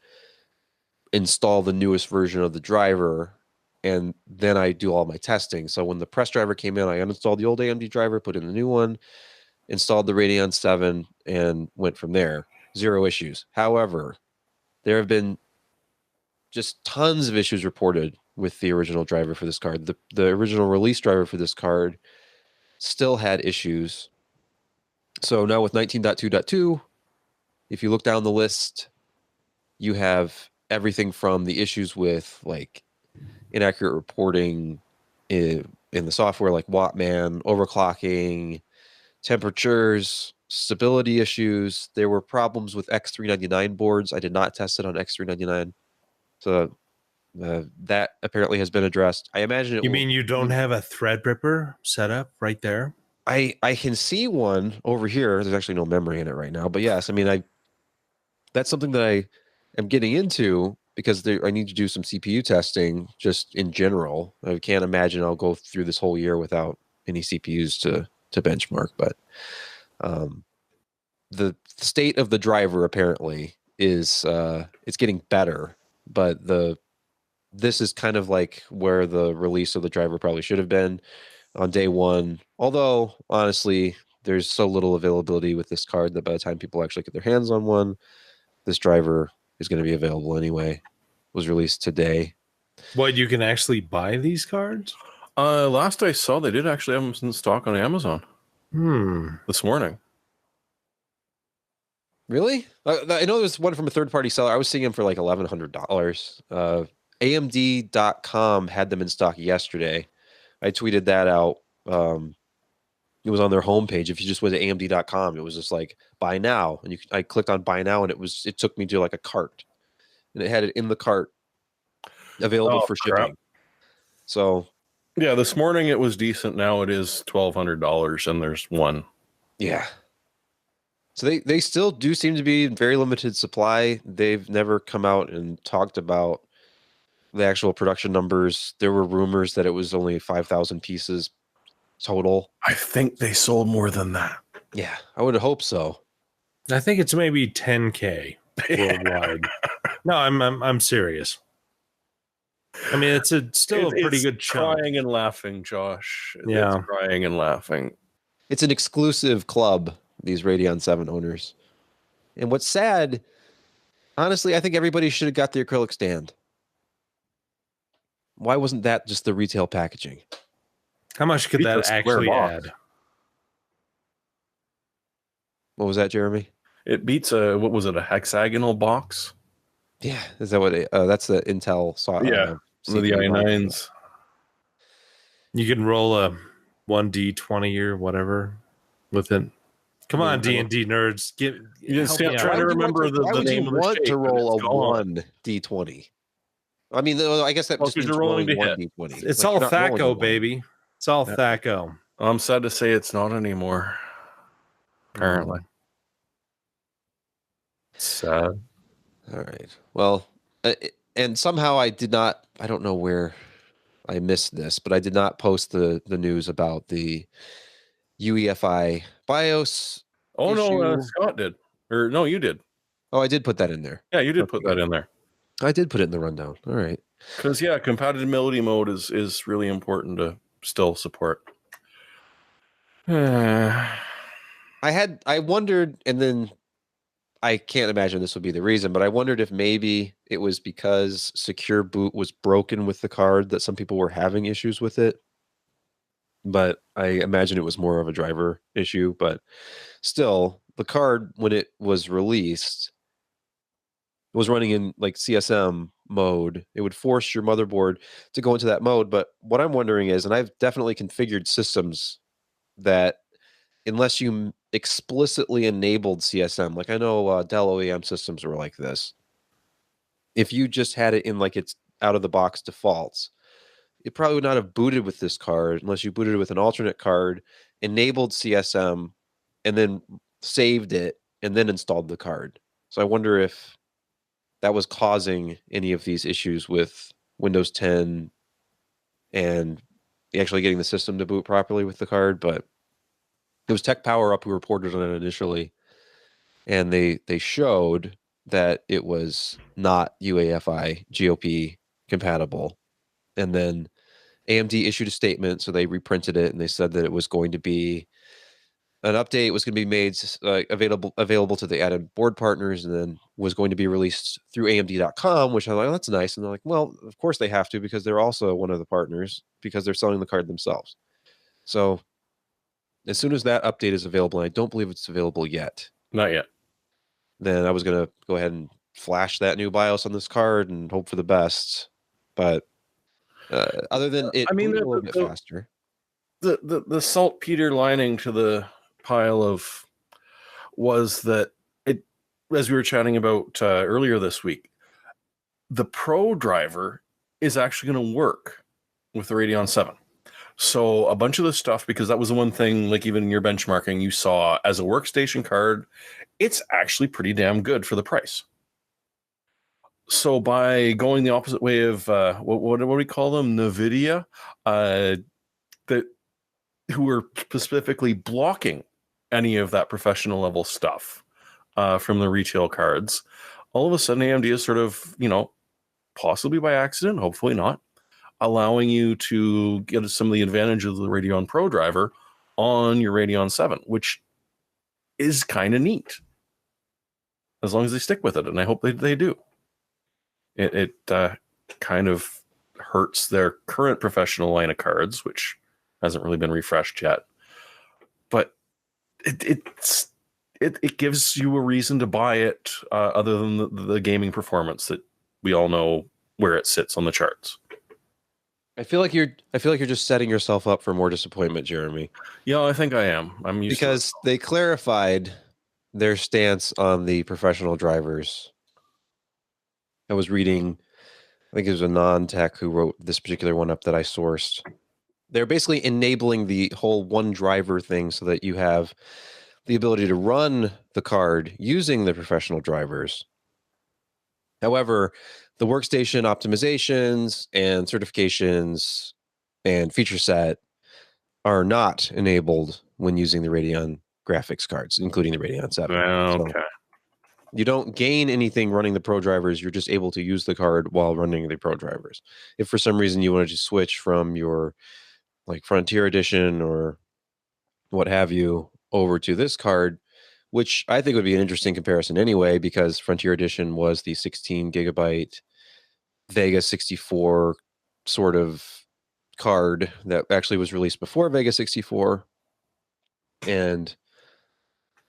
install the newest version of the driver, and then I do all my testing. So when the press driver came in, I uninstalled the old AMD driver, put in the new one, installed the Radeon 7, and went from there. 0 issues. However, there have been just tons of issues reported with the original driver for this card. The original release driver for this card still had issues. So now with 19.2.2, if you look down the list, you have everything from the issues with like inaccurate reporting in the software, like Wattman, overclocking, temperatures, stability issues. There were problems with X399 boards. I did not test it on X399. So that apparently has been addressed. I imagine You mean you don't have a Threadripper set up right there? I can see one over here. There's actually no memory in it right now, but yes, I mean, that's something that I am getting into because I need to do some CPU testing just in general. I can't imagine I'll go through this whole year without any CPUs to benchmark, but the state of the driver apparently is it's getting better, but this is kind of like where the release of the driver probably should have been on day one. Although honestly, there's so little availability with this card that by the time people actually get their hands on one, this driver is going to be available anyway. It was released today. What, you can actually buy these cards? Last I saw, they did actually have them in stock on Amazon. This morning. Really? I know there's one from a third-party seller. I was seeing them for like $1,100. AMD.com had them in stock yesterday. I tweeted that out. It was on their homepage. If you just went to AMD.com, it was just like buy now, and I clicked on buy now, and it took me to like a cart, and it had it in the cart available for shipping. Crap. So yeah, this morning it was decent. Now it is $1,200, and there's one. Yeah. So they still do seem to be in very limited supply. They've never come out and talked about the actual production numbers. There were rumors that it was only 5,000 pieces total. I think they sold more than that. Yeah, I would hope so. I think it's maybe 10K worldwide. No, I'm serious. I mean, it's still a pretty good chunk. Crying and laughing, Josh. Yeah, it's crying and laughing. It's an exclusive club, these Radeon 7 owners. And what's sad, honestly, I think everybody should have got the acrylic stand. Why wasn't that just the retail packaging? How much could that actually add? What was that, Jeremy? It beats what was it, a hexagonal box? Yeah, is that what that's the Intel saw? Yeah, the i9s. You can roll a 1D20 or whatever with it. Come on, D&D nerds, I'm trying to remember the name of the shape. To roll a 1D20. I mean, I guess that just means you're rolling 1D20. It's all THACO, baby. It's all THACO. I'm sad to say it's not anymore. Apparently. Sad. All right. Well, and somehow I don't know where I missed this, but I did not post the news about the UEFI BIOS. Oh, no, Scott did. Or no, you did. Oh, I did put that in there. Yeah, you did put that in there. I did put it in the rundown. All right. Because, yeah, compatibility mode is really important to still support. I wondered, and then I can't imagine this would be the reason, but I wondered if maybe it was because Secure Boot was broken with the card that some people were having issues with it. But I imagine it was more of a driver issue. But still, the card, when it was released, was running in like CSM mode. It would force your motherboard to go into that mode. But what I'm wondering is, and I've definitely configured systems that unless you explicitly enabled CSM, like I know Dell OEM systems were like this. If you just had it in like its out of the box defaults, it probably would not have booted with this card unless you booted it with an alternate card, enabled CSM, and then saved it and then installed the card. So I wonder if that was causing any of these issues with Windows 10 and actually getting the system to boot properly with the card. But it was Tech Power Up who reported on it initially, and they showed that it was not UEFI GOP compatible. And then AMD issued a statement, so they reprinted it, and they said that it was going to be an update, was going to be made available to the added board partners, and then was going to be released through AMD.com, which I'm like, oh, that's nice. And they're like, well, of course they have to, because they're also one of the partners, because they're selling the card themselves. So as soon as that update is available, and I don't believe it's available yet. Not yet. Then I was going to go ahead and flash that new BIOS on this card and hope for the best. But other than it, I mean, a little bit faster. The saltpeter lining to the pile of was that it, as we were chatting about earlier this week, the Pro driver is actually going to work with the Radeon 7. So a bunch of the stuff, because that was the one thing, like even in your benchmarking, you saw as a workstation card, it's actually pretty damn good for the price. So by going the opposite way of what do we call them, NVIDIA, that who were specifically blocking any of that professional level stuff from the retail cards, all of a sudden AMD is sort of, possibly by accident, hopefully not, allowing you to get some of the advantage of the Radeon Pro driver on your Radeon 7, which is kind of neat. As long as they stick with it, and I hope they do. It kind of hurts their current professional line of cards, which hasn't really been refreshed yet. But it gives you a reason to buy it, other than the gaming performance that we all know where it sits on the charts. I feel like you're just setting yourself up for more disappointment, Jeremy. Yeah, I think I am. I'm used because they clarified their stance on the professional drivers. I was reading, I think it was a non-tech who wrote this particular one up that I sourced. They're basically enabling the whole one driver thing so that you have the ability to run the card using the professional drivers. However, the workstation optimizations and certifications and feature set are not enabled when using the Radeon graphics cards, including the Radeon 7. Okay. So you don't gain anything running the Pro drivers. You're just able to use the card while running the Pro drivers. If for some reason you wanted to switch from your like Frontier Edition or what have you over to this card, which I think would be an interesting comparison anyway, because Frontier Edition was the 16 gigabyte Vega 64 sort of card that actually was released before Vega 64. And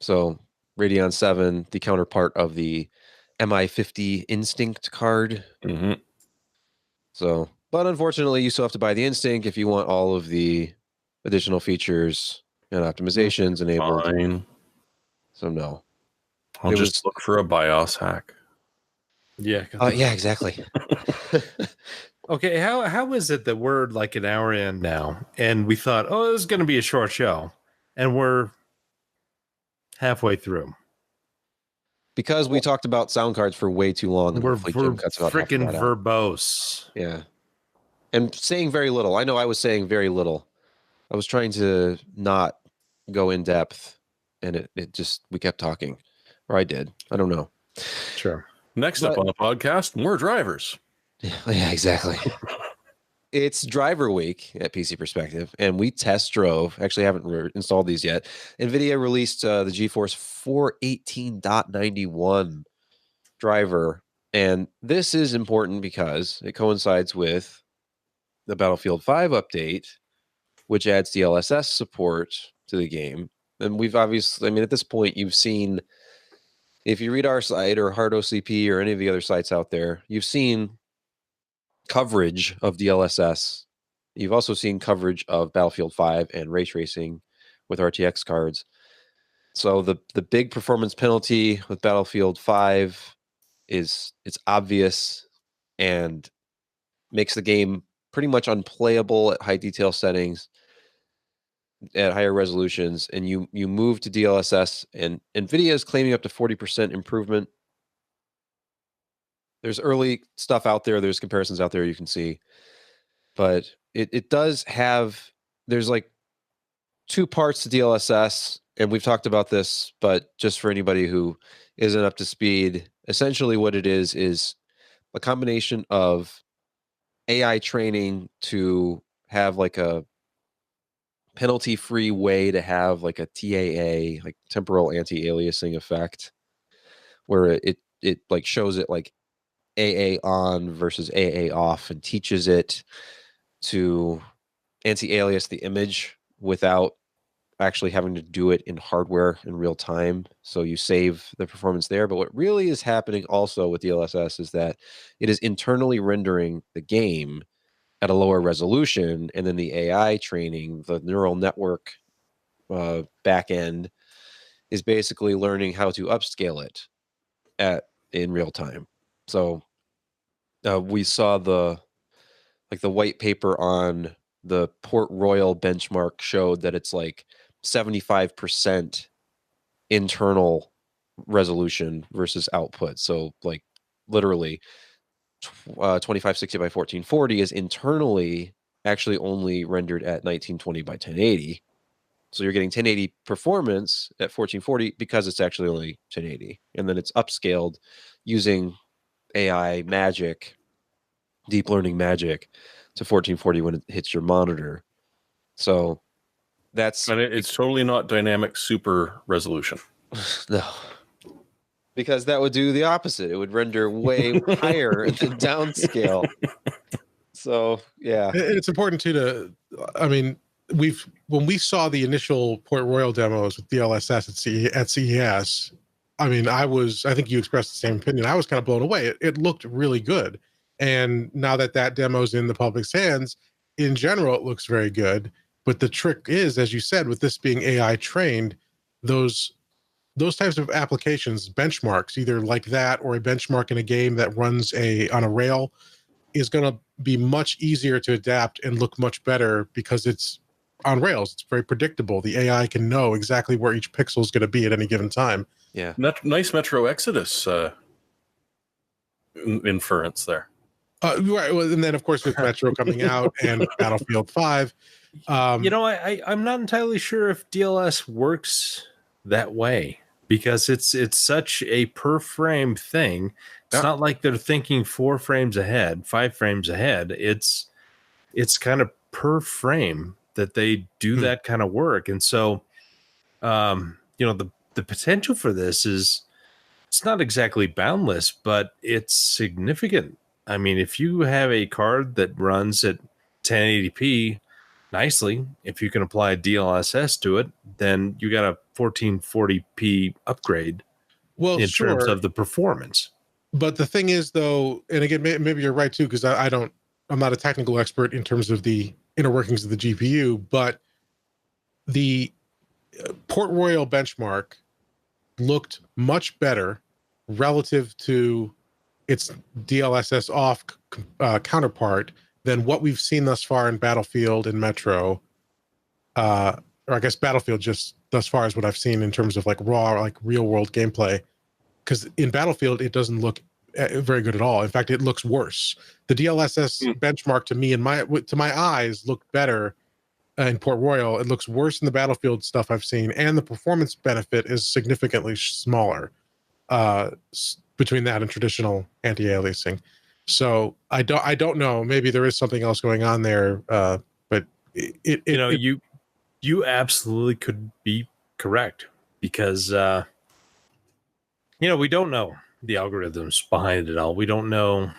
so Radeon 7, the counterpart of the MI50 Instinct card. Mm-hmm. So, but unfortunately, you still have to buy the Instinct if you want all of the additional features and optimizations enabled. Fine. So no. I'll just look for a BIOS hack. Yeah. Yeah, exactly. Okay, how is it that we're like an hour in now, and we thought, oh, this is going to be a short show, and we're halfway through? Because we talked about sound cards for way too long. And We're freaking verbose. Yeah. And saying very little. I know I was saying very little. I was trying to not go in depth, and it just, we kept talking. Or I did. I don't know. Sure. Next up on the podcast, more drivers. Yeah, exactly. It's driver week at PC Perspective, and we test drove. Actually, haven't installed these yet. NVIDIA released the GeForce 418.91 driver, and this is important because it coincides with the Battlefield 5 update, which adds DLSS support to the game. And we've obviously, I mean, at this point, you've seen, if you read our site or HardOCP or any of the other sites out there, you've seen coverage of DLSS. You've also seen coverage of Battlefield 5 and ray tracing with RTX cards. So the big performance penalty with Battlefield 5 is it's obvious and makes the game pretty much unplayable at high detail settings, at higher resolutions, and you move to DLSS, and NVIDIA is claiming up to 40% improvement. There's early stuff out there. There's comparisons out there you can see. But it does have, there's like two parts to DLSS, and we've talked about this, but just for anybody who isn't up to speed, essentially what it is a combination of AI training to have like a penalty-free way to have like a TAA, like temporal anti-aliasing effect, where it like shows it like AA on versus AA off and teaches it to anti-alias the image without actually having to do it in hardware in real time. So you save the performance there. But what really is happening also with DLSS is that it is internally rendering the game at a lower resolution, and then the AI training, the neural network back end, is basically learning how to upscale it in real time. So we saw the white paper on the Port Royal benchmark showed that it's like 75% internal resolution versus output. So like literally 2560 by 1440 is internally actually only rendered at 1920 by 1080. So you're getting 1080 performance at 1440 because it's actually only 1080. And then it's upscaled using AI magic, deep learning magic to 1440 when it hits your monitor. So that's... And it's totally not dynamic super resolution. No. Because that would do the opposite. It would render way higher and then downscale. So, yeah. It's important too I mean, when we saw the initial Port Royal demos with DLSS at CES, I mean, I think you expressed the same opinion. I was kind of blown away. It looked really good. And now that demo's in the public's hands, in general, it looks very good. But the trick is, as you said, with this being AI trained, those types of applications, benchmarks, either like that or a benchmark in a game that runs on a rail, is going to be much easier to adapt and look much better because it's on rails. It's very predictable. The AI can know exactly where each pixel is going to be at any given time. Yeah. Nice Metro Exodus inference there. Right. Well, and then, of course, with Metro coming out and Battlefield 5. I'm not entirely sure if DLS works that way because it's such a per frame thing. It's not like they're thinking 4 frames ahead, 5 frames ahead. It's kind of per frame that they do that kind of work. And so, the potential for this it's not exactly boundless, but it's significant. I mean, if you have a card that runs at 1080p nicely, if you can apply DLSS to it, then you got a 1440p upgrade in terms of the performance. But the thing is, though, and again, maybe you're right too, because I'm not a technical expert in terms of the inner workings of the GPU, but the Port Royal benchmark looked much better relative to its DLSS off counterpart than what we've seen thus far in Battlefield and Metro. Or I guess Battlefield just thus far is what I've seen in terms of like raw, like real world gameplay. Because in Battlefield, it doesn't look very good at all. In fact, it looks worse. The DLSS benchmark to me to my eyes looked better in Port Royal. It looks worse in the Battlefield stuff I've seen, and the performance benefit is significantly smaller between that and traditional anti-aliasing. So I don't know. Maybe there is something else going on there, but you absolutely could be correct because we don't know the algorithms behind it all. We don't know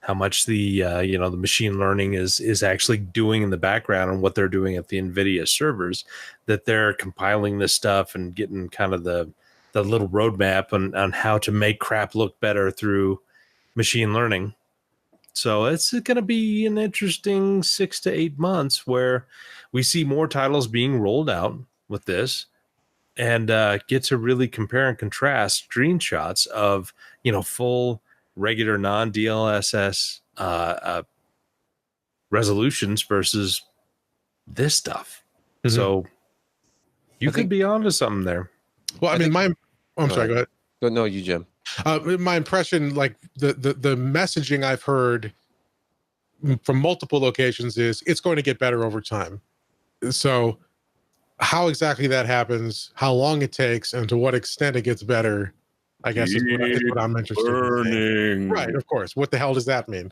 how much the the machine learning is actually doing in the background and what they're doing at the NVIDIA servers, that they're compiling this stuff and getting kind of the little roadmap on how to make crap look better through machine learning. So it's going to be an interesting 6 to 8 months where we see more titles being rolled out with this and get to really compare and contrast screenshots of, full regular non-DLSS resolutions versus this stuff. Mm-hmm. So you could be onto something there. Well, I'm sorry, go ahead. No, you, Jim. My impression, like the messaging I've heard from multiple locations is it's going to get better over time. So how exactly that happens, how long it takes, and to what extent it gets better, I guess is what I'm interested in. Right, of course. What the hell does that mean?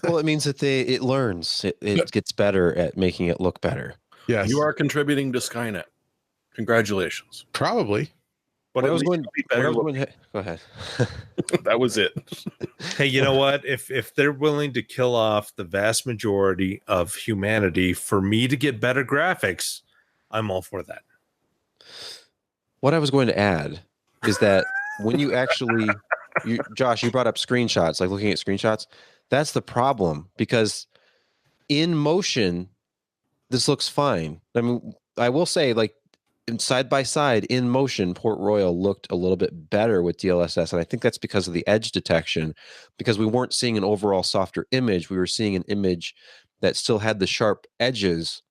Well, it means that it learns. It gets better at making it look better. Yes. You are contributing to Skynet. Congratulations. Probably. But go ahead. That was it. Hey, you know what? If they're willing to kill off the vast majority of humanity for me to get better graphics, I'm all for that. What I was going to add is that when you actually, Josh, you brought up screenshots, like looking at screenshots. That's the problem, because in motion, this looks fine. I mean, I will say, like, side by side in motion, Port Royal looked a little bit better with DLSS, and I think that's because of the edge detection, because we weren't seeing an overall softer image. We were seeing an image that still had the sharp edges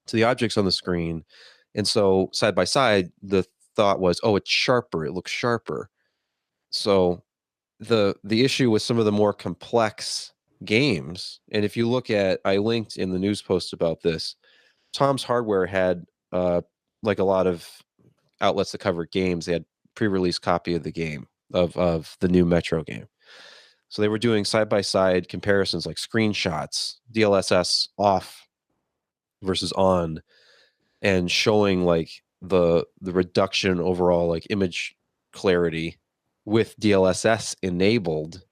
to the objects on the screen. And so side by side, the thought was, oh, it's sharper. It looks sharper. So the issue with some of the more complex games, and if you look at, I linked in the news post about this, Tom's Hardware had like a lot of outlets that cover games, they had pre-release copy of the game of the new Metro game. So they were doing side-by-side comparisons, like screenshots, DLSS off versus on, and showing like the reduction overall like image clarity with DLSS enabled,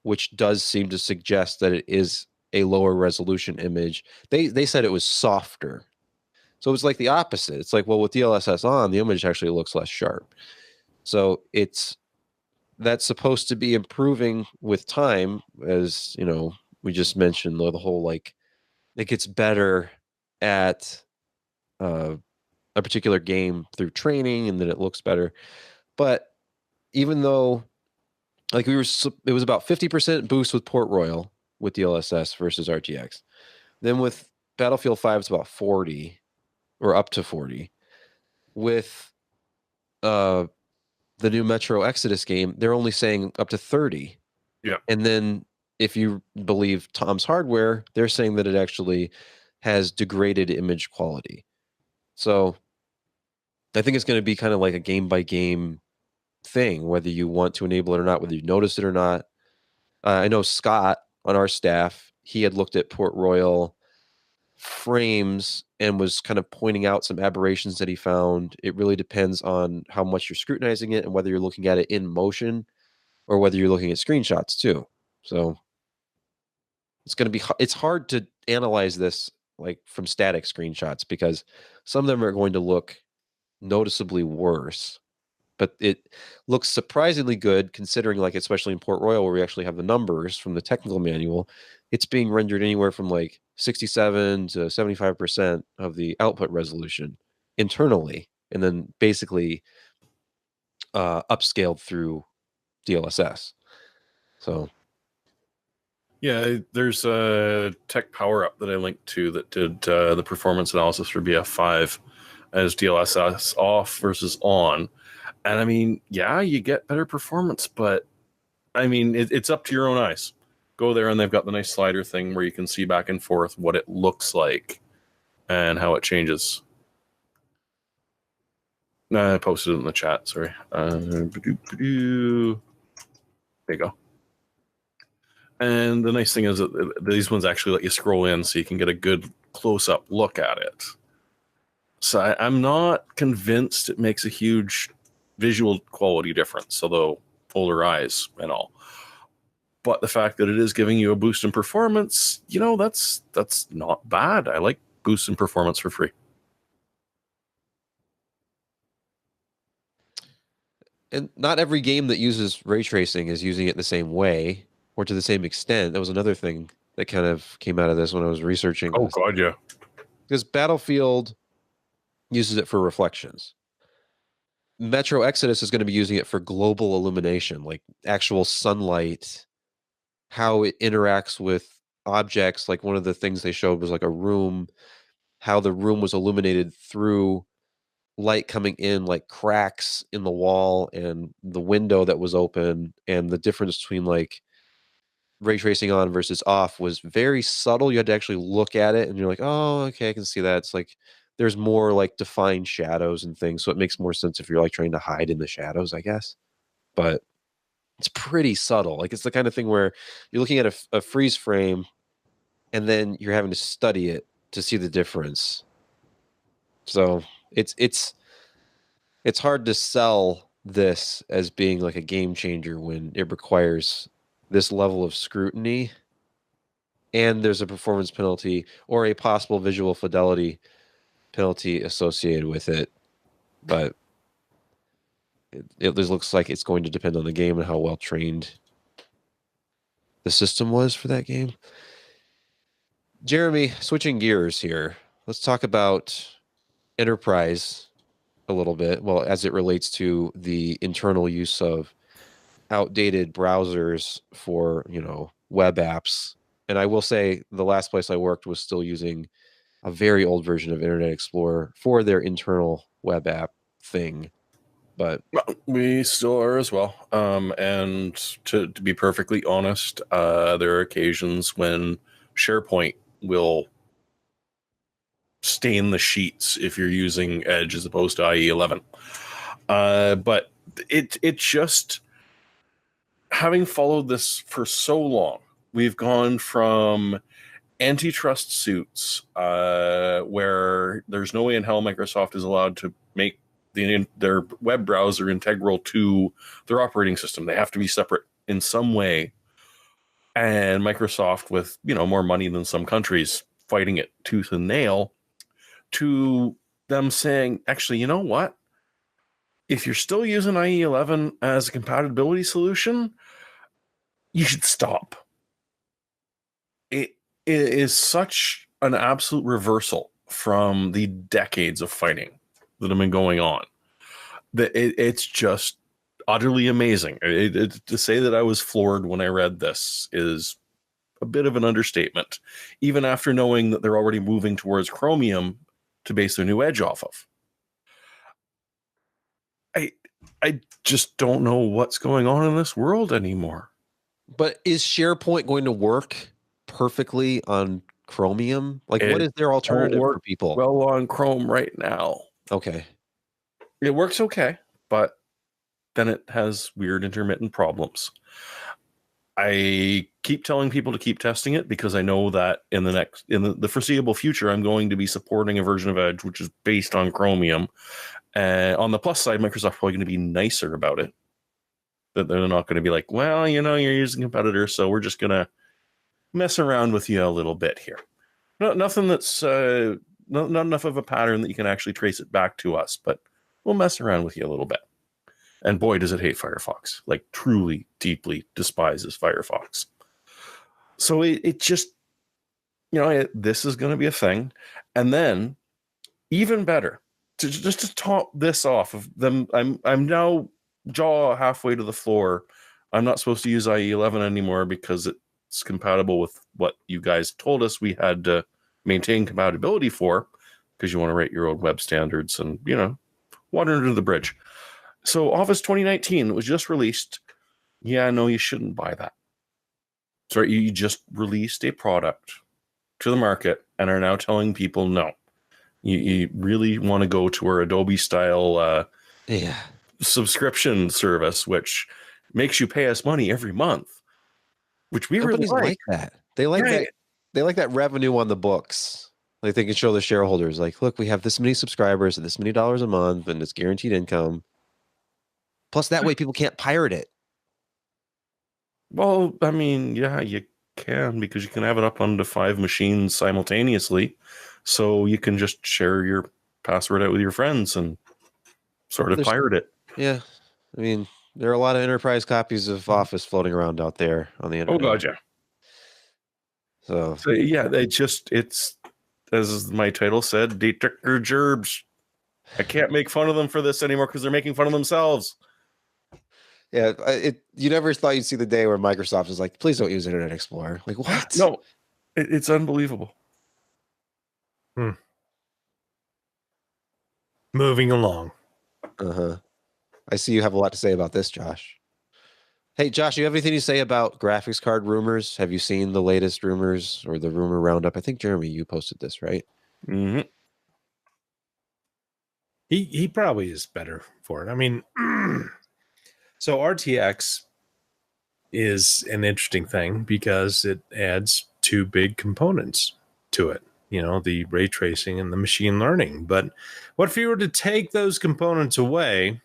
which does seem to suggest that it is a lower resolution image. They said it was softer. So it's like the opposite. It's like, well, with DLSS on, the image actually looks less sharp. So that's supposed to be improving with time, as you know, we just mentioned the whole like it gets better at a particular game through training, and then it looks better. But even though like it was about 50% boost with Port Royal with DLSS versus RTX. Then with Battlefield 5, it's about 40 or up to 40. With the new Metro Exodus game, they're only saying up to 30. Yeah. And then if you believe Tom's Hardware, they're saying that it actually has degraded image quality. So I think it's going to be kind of like a game by game thing, whether you want to enable it or not, whether you notice it or not. I know Scott on our staff, he had looked at Port Royal frames and was kind of pointing out some aberrations that he found. It really depends on how much you're scrutinizing it and whether you're looking at it in motion or whether you're looking at screenshots too. So it's hard to analyze this like from static screenshots because some of them are going to look noticeably worse, but it looks surprisingly good considering, like, especially in Port Royal where we actually have the numbers from the technical manual, it's being rendered anywhere from like 67 to 75% of the output resolution internally, and then basically upscaled through DLSS. So yeah, there's a tech power up that I linked to that did the performance analysis for BF5 as DLSS off versus on. And I mean, yeah, you get better performance, but I mean, it's up to your own eyes. Go there and they've got the nice slider thing where you can see back and forth what it looks like and how it changes. I posted it in the chat, sorry. There you go. And the nice thing is that these ones actually let you scroll in so you can get a good close-up look at it. So I'm not convinced it makes a huge visual quality difference, although fuller eyes and all. But the fact that it is giving you a boost in performance, you know, that's not bad. I like boosts in performance for free. And not every game that uses ray tracing is using it the same way or to the same extent. That was another thing that kind of came out of this when I was researching. Oh, God, yeah. Because Battlefield uses it for reflections. Metro Exodus is going to be using it for global illumination, like actual sunlight, how it interacts with objects. Like one of the things they showed was like a room, how the room was illuminated through light coming in, like cracks in the wall and the window that was open, and the difference between like ray tracing on versus off was very subtle. You had to actually look at it and you're like, oh, okay, I can see that. It's like there's more like defined shadows and things, so it makes more sense if you're like trying to hide in the shadows, I guess. But it's pretty subtle. Like it's the kind of thing where you're looking at a freeze frame and then you're having to study it to see the difference. So it's hard to sell this as being like a game changer when it requires this level of scrutiny and there's a performance penalty or a possible visual fidelity penalty associated with it. But it looks like it's going to depend on the game and how well trained the system was for that game. Jeremy, switching gears here, let's talk about enterprise a little bit. Well, as it relates to the internal use of outdated browsers for, you know, web apps. And I will say the last place I worked was still using a very old version of Internet Explorer for their internal web app thing. But we still are as well. And to be perfectly honest, there are occasions when SharePoint will stain the sheets if you're using Edge as opposed to IE11. But it just, having followed this for so long, we've gone from antitrust suits where there's no way in hell Microsoft is allowed to make their web browser integral to their operating system. They have to be separate in some way. And Microsoft, with more money than some countries, fighting it tooth and nail, to them saying, actually, you know what? If you're still using IE11 as a compatibility solution, you should stop. It is such an absolute reversal from the decades of fighting that have been going on that it's just utterly amazing. To say that I was floored when I read this is a bit of an understatement, even after knowing that they're already moving towards Chromium to base their new Edge off of. I just don't know what's going on in this world anymore. But is SharePoint going to work perfectly on Chromium? Like, what is their alternative for people? Well, on Chrome right now. Okay. It works okay, but then it has weird intermittent problems. I keep telling people to keep testing it because I know that in the foreseeable future, I'm going to be supporting a version of Edge which is based on Chromium. On the plus side, Microsoft's probably going to be nicer about it. That they're not going to be like, well, you're using a competitor, so we're just going to mess around with you a little bit here. Nothing that's not enough of a pattern that you can actually trace it back to us, but we'll mess around with you a little bit. And boy, does it hate Firefox. Like, truly, deeply despises Firefox. So it just, this is going to be a thing. And then, even better, to top this off of them, I'm now jaw halfway to the floor. I'm not supposed to use IE11 anymore because it's compatible with what you guys told us we had to maintain compatibility for, because you want to write your own web standards and, water under the bridge. So Office 2019 was just released. Yeah, no, you shouldn't buy that. Sorry, you just released a product to the market and are now telling people no. You really want to go to our Adobe style subscription service, which makes you pay us money every month, which we Companies really like that. They like that. They like that revenue on the books. Like, they can show the shareholders, like, look, we have this many subscribers and this many dollars a month, and it's guaranteed income. Plus, that way people can't pirate it. Well, I mean, yeah, you can, because you can have it up onto 5 machines simultaneously. So you can just share your password out with your friends and sort of pirate it. Yeah. I mean, there are a lot of enterprise copies of Office floating around out there on the internet. Oh, God, yeah. So yeah, it's, as my title said, datAshur gerbs. I can't make fun of them for this anymore because they're making fun of themselves. Yeah, you never thought you'd see the day where Microsoft is like, please don't use Internet Explorer. Like, what? No, it's unbelievable. Moving along. I see you have a lot to say about this, Josh. Hey, Josh, you have anything to say about graphics card rumors? Have you seen the latest rumors or the rumor roundup? I think, Jeremy, you posted this, right? Mm-hmm. He probably is better for it. I mean, so RTX is an interesting thing because it adds 2 big components to it. The ray tracing and the machine learning. But what if you were to take those components away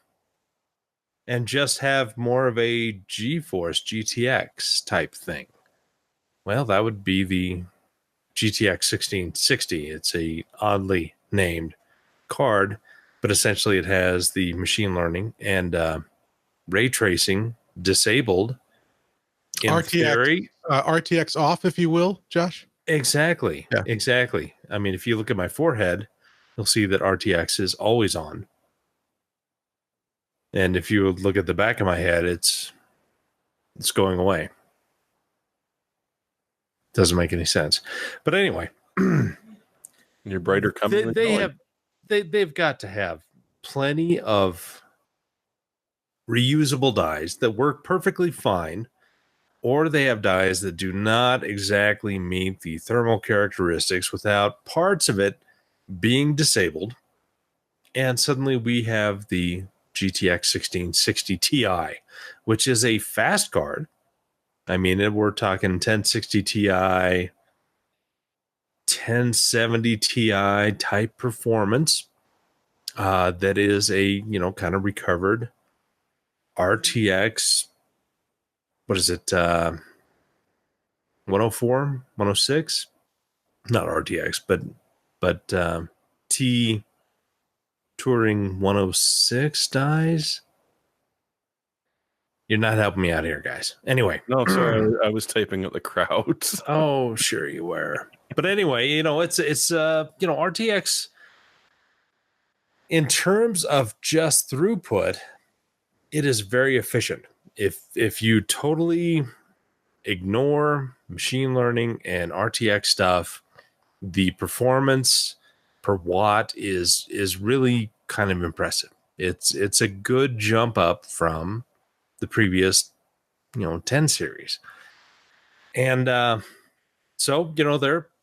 and just have more of a GeForce GTX type thing? Well, that would be the GTX 1660. It's a oddly named card, but essentially it has the machine learning and ray tracing disabled in theory. RTX off, if you will, Josh. Exactly. Yeah. Exactly. I mean, if you look at my forehead, you'll see that RTX is always on. And if you look at the back of my head, it's going away. Doesn't make any sense. But anyway, You're brighter coming. They've got to have plenty of reusable dies that work perfectly fine, or they have dies that do not exactly meet the thermal characteristics without parts of it being disabled, and suddenly we have the GTX 1660 Ti, which is a fast card. I mean, we're talking 1060 Ti, 1070 Ti type performance. That is a, kind of recovered RTX. What is it? 104, 106? Not RTX, but T Touring 106 dies. You're not helping me out here, guys. Anyway. No, sorry, I was typing at the crowd. Oh, sure you were. But anyway, it's RTX in terms of just throughput, it is very efficient. If you totally ignore machine learning and RTX stuff, the performance per watt is really kind of impressive. It's a good jump up from the previous 10 series. And so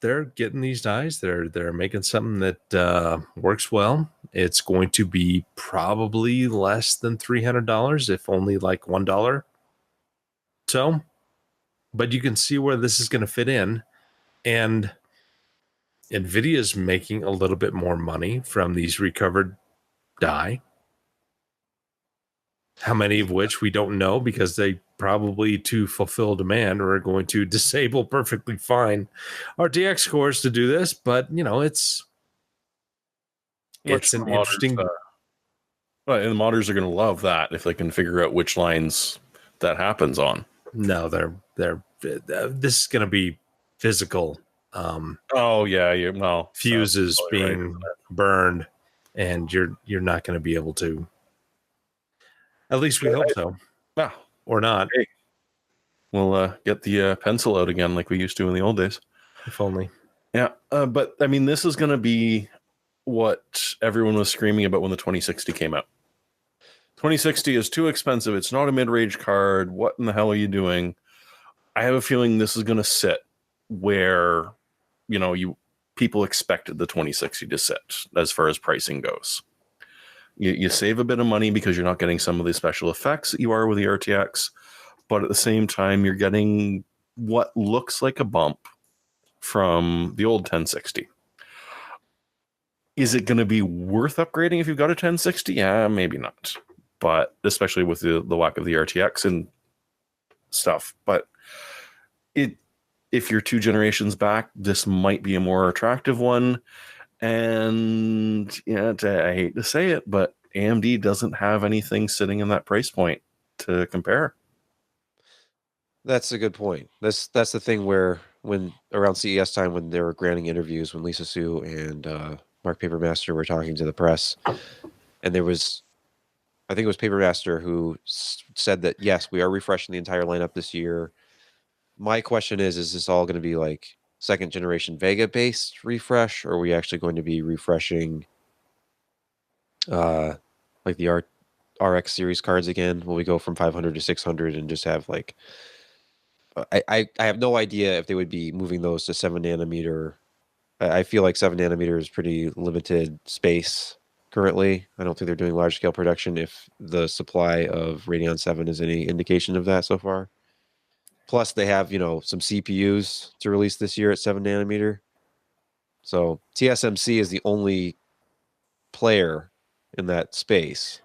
they're getting these dies. They're making something that works well. It's going to be probably less than $300, if only like $1. So, but you can see where this is going to fit in, and NVIDIA is making a little bit more money from these recovered die. How many of which we don't know, because they probably, to fulfill demand, are going to disable perfectly fine RTX cores to do this. But it's an interesting. And the modders are going to love that if they can figure out which lines that happens on. No, this is going to be physical. Fuses being burned, and you're not going to be able to. At least we hope so. Yeah. Or not. Hey, we'll get the pencil out again like we used to in the old days. If only. Yeah, but I mean, this is going to be what everyone was screaming about when the 2060 came out. 2060 is too expensive. It's not a mid-range card. What in the hell are you doing? I have a feeling this is going to sit where, people expected the 2060 to sit as far as pricing goes. You save a bit of money because you're not getting some of the special effects that you are with the RTX, but at the same time, you're getting what looks like a bump from the old 1060. Is it going to be worth upgrading if you've got a 1060? Yeah, maybe not. But especially with the lack of the RTX and stuff. But if you're 2 generations back, this might be a more attractive one. And I hate to say it, but AMD doesn't have anything sitting in that price point to compare. That's a good point. That's the thing where when around CES time, when they were granting interviews, when Lisa Su and Mark Papermaster were talking to the press, and there was, I think it was Papermaster who said that, yes, we are refreshing the entire lineup this year. My question is this all going to be like second generation Vega based refresh, or are we actually going to be refreshing like the RX series cards again? Will we go from 500 to 600 and just have like, I have no idea if they would be moving those to 7 nanometer. I feel like 7 nanometer is pretty limited space currently. I don't think they're doing large scale production, if the supply of Radeon 7 is any indication of that so far. Plus they have, some CPUs to release this year at 7 nanometer. So TSMC is the only player in that space.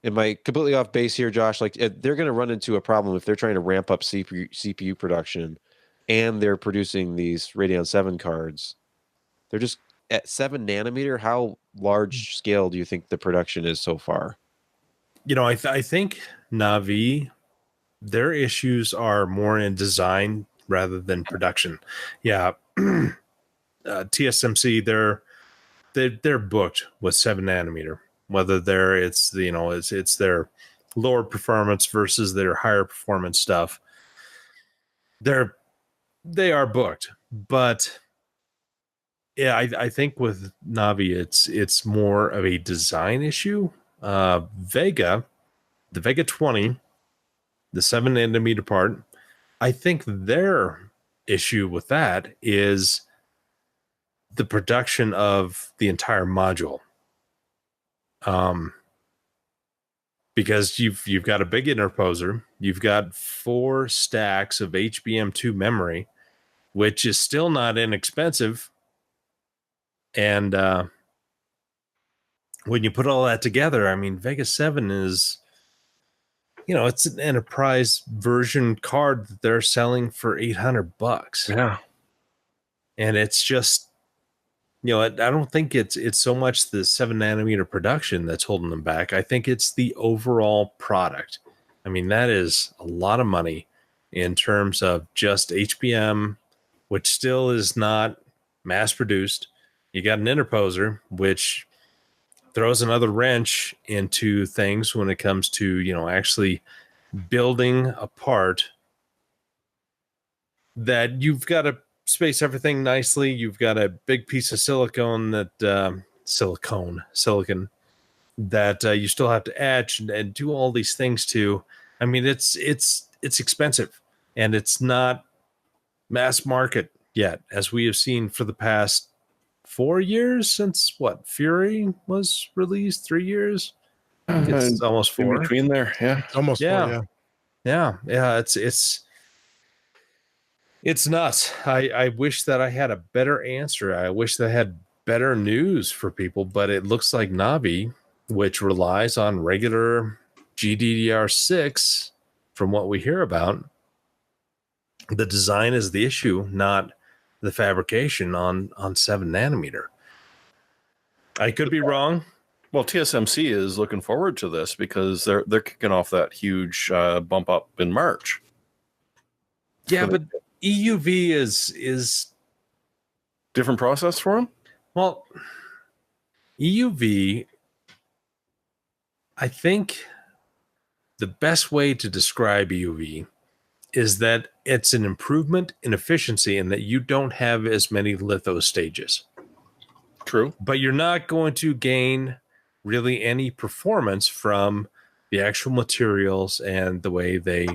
Am I completely off base here, Josh? Like, they're going to run into a problem if they're trying to ramp up CPU production and they're producing these Radeon 7 cards. They're just at 7 nanometer. How large scale do you think the production is so far? I think Navi, their issues are more in design rather than production. Yeah. TSMC, they're booked with 7 nanometer. Whether it's their lower performance versus their higher performance stuff, they are booked. But yeah, I think with Navi, it's more of a design issue. Vega, the Vega 20, the 7 nanometer part, I think their issue with that is the production of the entire module. Because you've got a big interposer, you've got 4 stacks of HBM2 memory, which is still not inexpensive. And when you put all that together, I mean, Vega 7 is, it's an enterprise version card that they're selling for $800. Yeah. And it's just, I don't think it's so much the 7 nanometer production that's holding them back. I think it's the overall product. I mean, that is a lot of money in terms of just HBM, which still is not mass produced. You got an interposer, which throws another wrench into things when it comes to, actually building a part that you've got to space everything nicely. You've got a big piece of silicon that silicon that you still have to etch and do all these things to. I mean, it's expensive, and it's not mass market yet, as we have seen for the past 4 years since Fury was released. 3 years. It's almost 4 in between there. Yeah, almost 4. Yeah. It's nuts. I wish that I had a better answer. I wish that I had better news for people, but it looks like Navi, which relies on regular GDDR6, from what we hear about, the design is the issue, not the fabrication on 7 nanometer. I could be wrong. Well, TSMC is looking forward to this because they're kicking off that huge bump up in March. Yeah, but EUV is different process for them. Well, EUV, I think the best way to describe EUV is that it's an improvement in efficiency and that you don't have as many litho stages. True. But you're not going to gain really any performance from the actual materials and the way they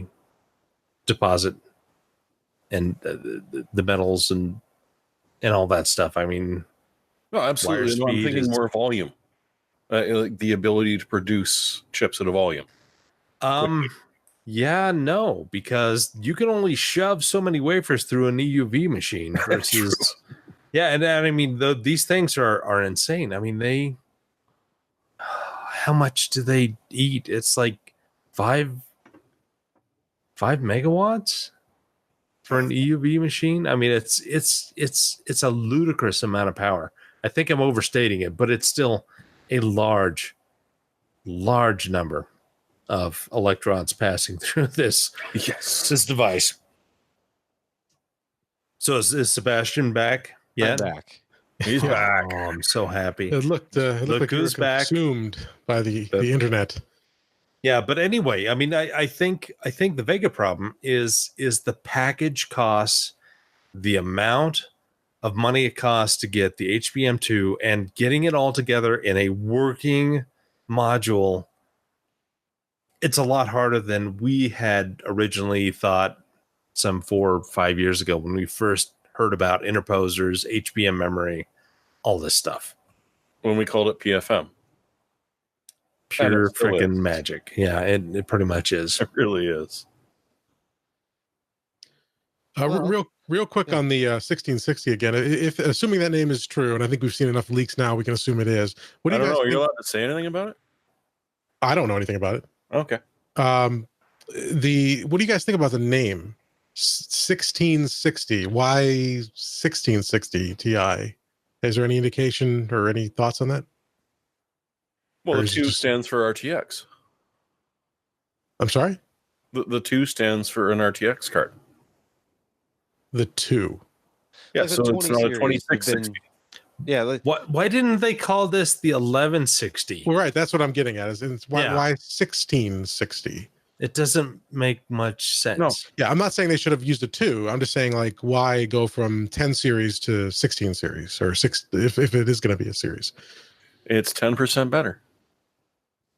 deposit and the metals and all that stuff. I mean, no, absolutely. No, I'm thinking more volume, like the ability to produce chips at a volume. Yeah, no, because you can only shove so many wafers through an EUV machine versus, yeah, and I mean these things are insane. I mean how much do they eat? It's like 5 megawatts for an EUV machine. I mean, it's a ludicrous amount of power. I think I'm overstating it, but it's still a large number of electrons passing through this device. So is Sebastian back yet? I'm back. He's back. Oh, I'm so happy. It looked like you were consumed by the internet. Yeah, but anyway, I mean, I think the Vega problem is the package costs, the amount of money it costs to get the HBM2 and getting it all together in a working module. It's a lot harder than we had originally thought some 4 or 5 years ago when we first heard about interposers, HBM memory, all this stuff. When we called it PFM. Pure freaking magic. Yeah, it pretty much is. It really is. Real quick on the 1660 again. If assuming that name is true, and I think we've seen enough leaks now, we can assume it is. What do you guys know. think? Are you allowed to say anything about it? I don't know anything about it. Okay. What do you guys think about the name 1660? Why 1660 Ti? Is there any indication or any thoughts on that? Well, the 2 stands for RTX. I'm sorry? The 2 stands for an RTX card. The 2. Yeah, Like so it's not a 2660. Yeah. Why didn't they call this the 1160? Well, right. That's what I'm getting at. Why 1660? It doesn't make much sense. No. Yeah, I'm not saying they should have used a 2. I'm just saying, like, why go from 10 series to 16 series or 6 if it is going to be a series? It's 10% better,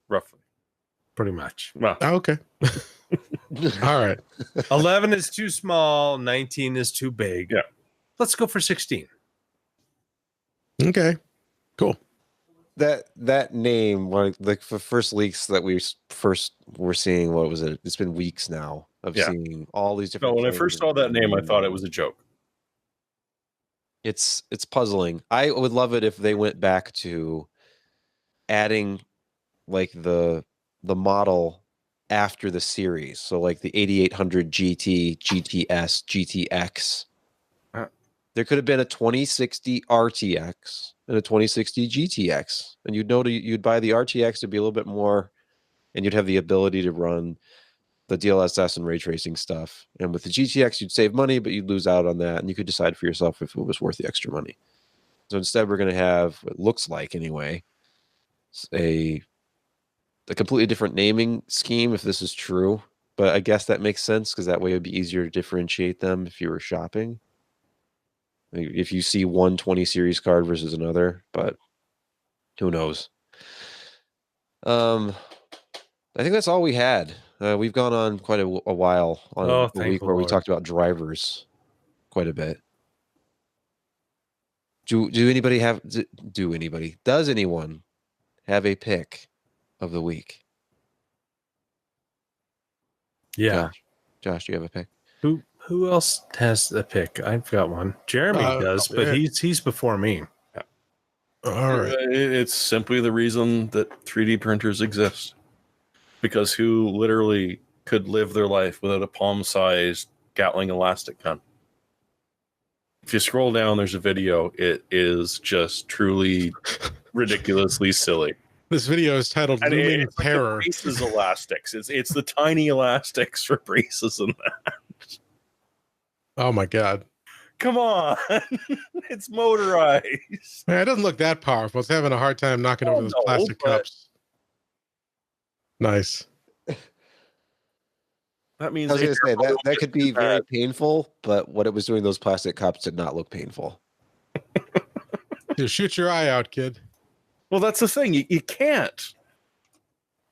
roughly. Pretty much. Well, okay. All right. 11 is too small. 19 is too big. Yeah. Let's go for 16. Okay, cool. That name, like the first leaks that we first were seeing, what was it? It's been weeks now of seeing all these different. No, when I first saw that name, I thought it was a joke. It's puzzling. I would love it if they went back to adding like the model after the series. So like the 8800 GT, GTS, GTX. There could have been a 2060 RTX and a 2060 GTX, and you'd buy the RTX to be a little bit more, and you'd have the ability to run the DLSS and ray tracing stuff. And with the GTX, you'd save money, but you'd lose out on that, and you could decide for yourself if it was worth the extra money. So instead, we're going to have, it looks like anyway, a completely different naming scheme if this is true. But I guess that makes sense because that way it would be easier to differentiate them if you were shopping. If you see one 20 series card versus another, but who knows? I think that's all we had. We've gone on quite a while on a week where we talked about drivers quite a bit. Does anyone have a pick of the week? Yeah. Josh, do you have a pick? Who else has a pick? I've got one. Jeremy does, but he's before me. Yeah. All right. It's simply the reason that 3D printers exist. Because who literally could live their life without a palm-sized Gatling elastic gun? If you scroll down, there's a video. It is just truly ridiculously silly. This video is titled "Looming Terror." Like braces elastics. It's the tiny elastics for braces and that. Oh my god! Come on, it's motorized. Man, it doesn't look that powerful. It's having a hard time knocking over those plastic cups. Nice. That means I was going to say that could be very painful, but what it was doing those plastic cups did not look painful. Just shoot your eye out, kid. Well, that's the thing. You can't.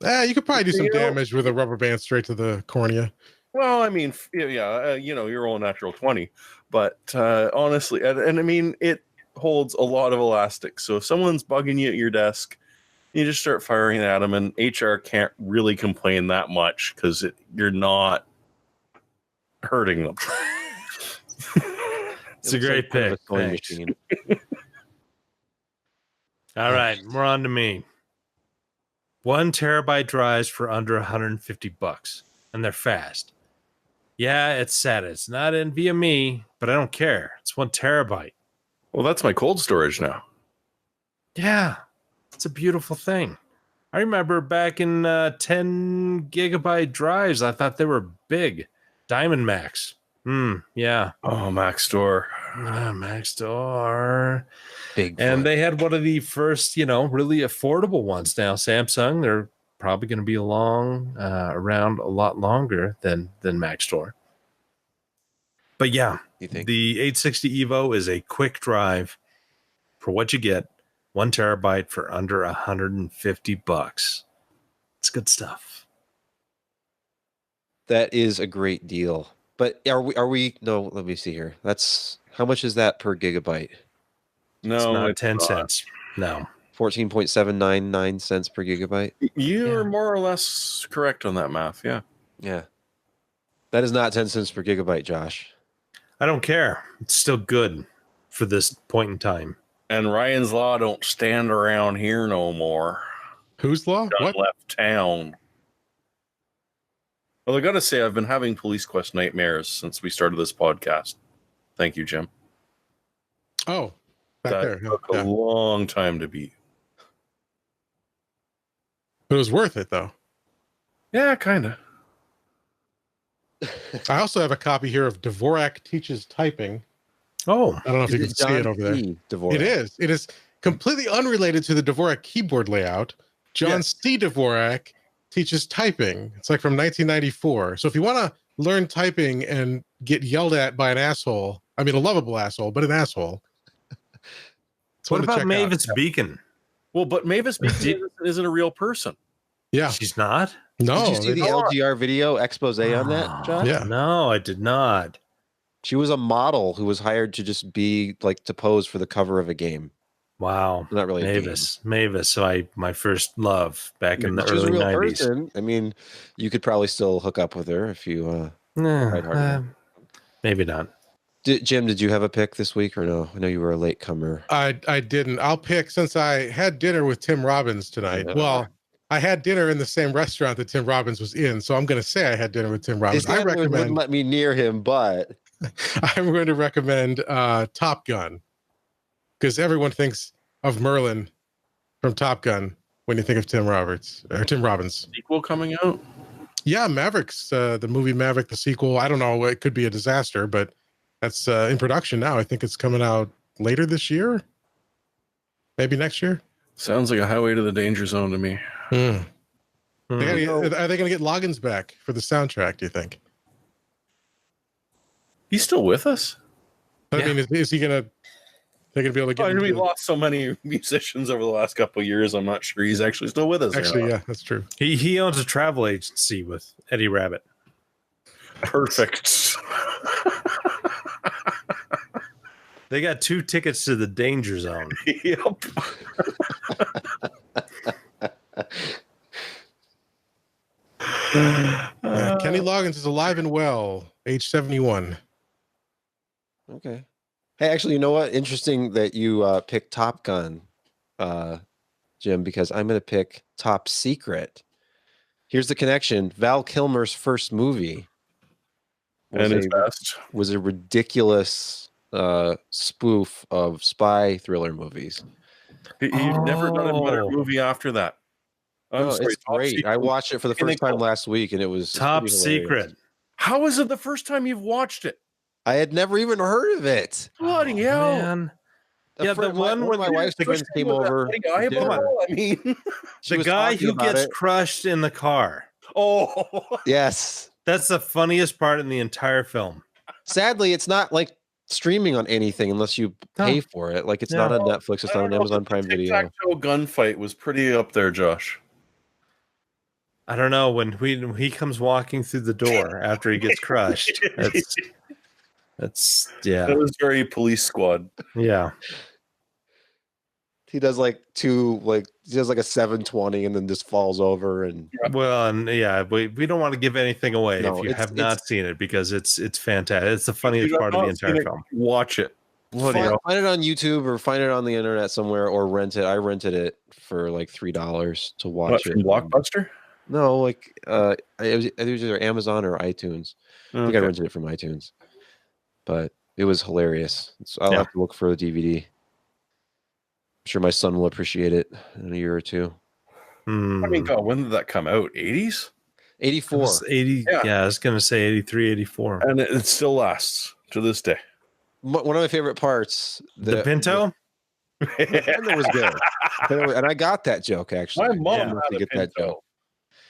You could probably do some damage with a rubber band straight to the cornea. Well, I mean, you're all natural 20, but honestly, and I mean, it holds a lot of elastics. So if someone's bugging you at your desk, you just start firing at them, and HR can't really complain that much because you're not hurting them. It's a great pick. All right, we're on to me. 1 terabyte drives for under $150, and they're fast. Yeah, it's sad. It's not NVMe, but I don't care. It's 1 terabyte. Well, that's my cold storage now. Yeah, it's a beautiful thing. I remember back in 10 gigabyte drives, I thought they were big. Diamond Max. Yeah. Oh, Mac Store. Mac Store. Big. And they had one of the first, really affordable ones now. Samsung, they're probably going to be around a lot longer than Mac Store. But yeah, the 860 Evo is a quick drive for what you get. 1 terabyte for under $150. It's good stuff. That is a great deal. But are we no, let me see here. That's how much is that per gigabyte? No, it's not 10 cents. No. 14.799 cents per gigabyte. You're more or less correct on that math. Yeah. Yeah. That is not 10 cents per gigabyte, Josh. I don't care. It's still good for this point in time. And Ryan's Law don't stand around here no more. Whose law? What? Left town. Well, I got to say, I've been having Police Quest nightmares since we started this podcast. Thank you, Jim. Oh, that took a long time to beat. But it was worth it, though. Yeah, kind of. I also have a copy here of Dvorak Teaches Typing. Oh, I don't know if you can see it over there. It is. It is completely unrelated to the Dvorak keyboard layout. John C. Dvorak Teaches Typing. It's like from 1994. So if you want to learn typing and get yelled at by an asshole, I mean a lovable asshole, but an asshole. What about Mavis Beacon? Well, but Mavis Beacon isn't a real person. Yeah. She's not? No. Did you see the LGR video expose on that, John? Yeah. No, I did not. She was a model who was hired to just be like to pose for the cover of a game. Wow. Not really a game. Mavis. So my first love back in the She's a early real 90s. person. I mean, you could probably still hook up with her if you tried hard enough. Maybe not. Jim, did you have a pick this week or no? I know you were a late comer. I didn't. I'll pick, since I had dinner with Tim Robbins tonight. Well, I had dinner in the same restaurant that Tim Robbins was in, so I'm going to say I had dinner with Tim Robbins. His handler wouldn't let me near him, but I'm going to recommend Top Gun, because everyone thinks of Merlin from Top Gun when you think of Tim Robbins. Sequel coming out? Yeah, Mavericks, the movie Maverick, the sequel. I don't know. It could be a disaster, but that's in production now. I think it's coming out later this year, maybe next year. Sounds like a highway to the danger zone to me. Are they going to get Loggins back for the soundtrack, do you think? He's still with us? I mean, is he going to... They're going to be able to get... we lost so many musicians over the last couple of years. I'm not sure he's actually still with us. Actually, yeah, that's true. He owns a travel agency with Eddie Rabbit. Perfect. They got 2 tickets to the danger zone. Yep. Kenny Loggins is alive and well, age 71. Okay. Hey, actually, you know what? Interesting that you picked Top Gun, Jim, because I'm going to pick Top Secret. Here's the connection. Val Kilmer's first movie was a ridiculous spoof of spy thriller movies. He's never done another movie after that. It's great. Secret. I watched it for the first time last week, and it was Top Secret. How is it the first time you've watched it? I had never even heard of it. Bloody hell. Man. The one when my wife's friends came over. I mean, the guy who gets crushed in the car. Oh, yes. That's the funniest part in the entire film. Sadly, it's not like streaming on anything unless you pay for it. Like it's not on Netflix. It's not on Amazon Prime Video. The tic-tac-toe gunfight was pretty up there, Josh. I don't know, when he comes walking through the door after he gets crushed. That's That was very Police Squad. Yeah. He does like a 720 and then just falls over and we don't want to give anything away if you have not seen it, because it's fantastic. It's the funniest part of the entire film. Watch it. Find it on YouTube or find it on the internet somewhere or rent it. I rented it for like $3 to watch it. From Blockbuster? No, like it was either Amazon or iTunes. I think I rented it from iTunes, but it was hilarious. So I'll have to look for the DVD. I'm sure my son will appreciate it in a year or two. I mean, God, when did that come out? 80s? 84. 80. Yeah, I was going to say 83, 84. And it still lasts to this day. One of my favorite parts. The Pinto? It was good. And I got that joke, actually. My mom had a Pinto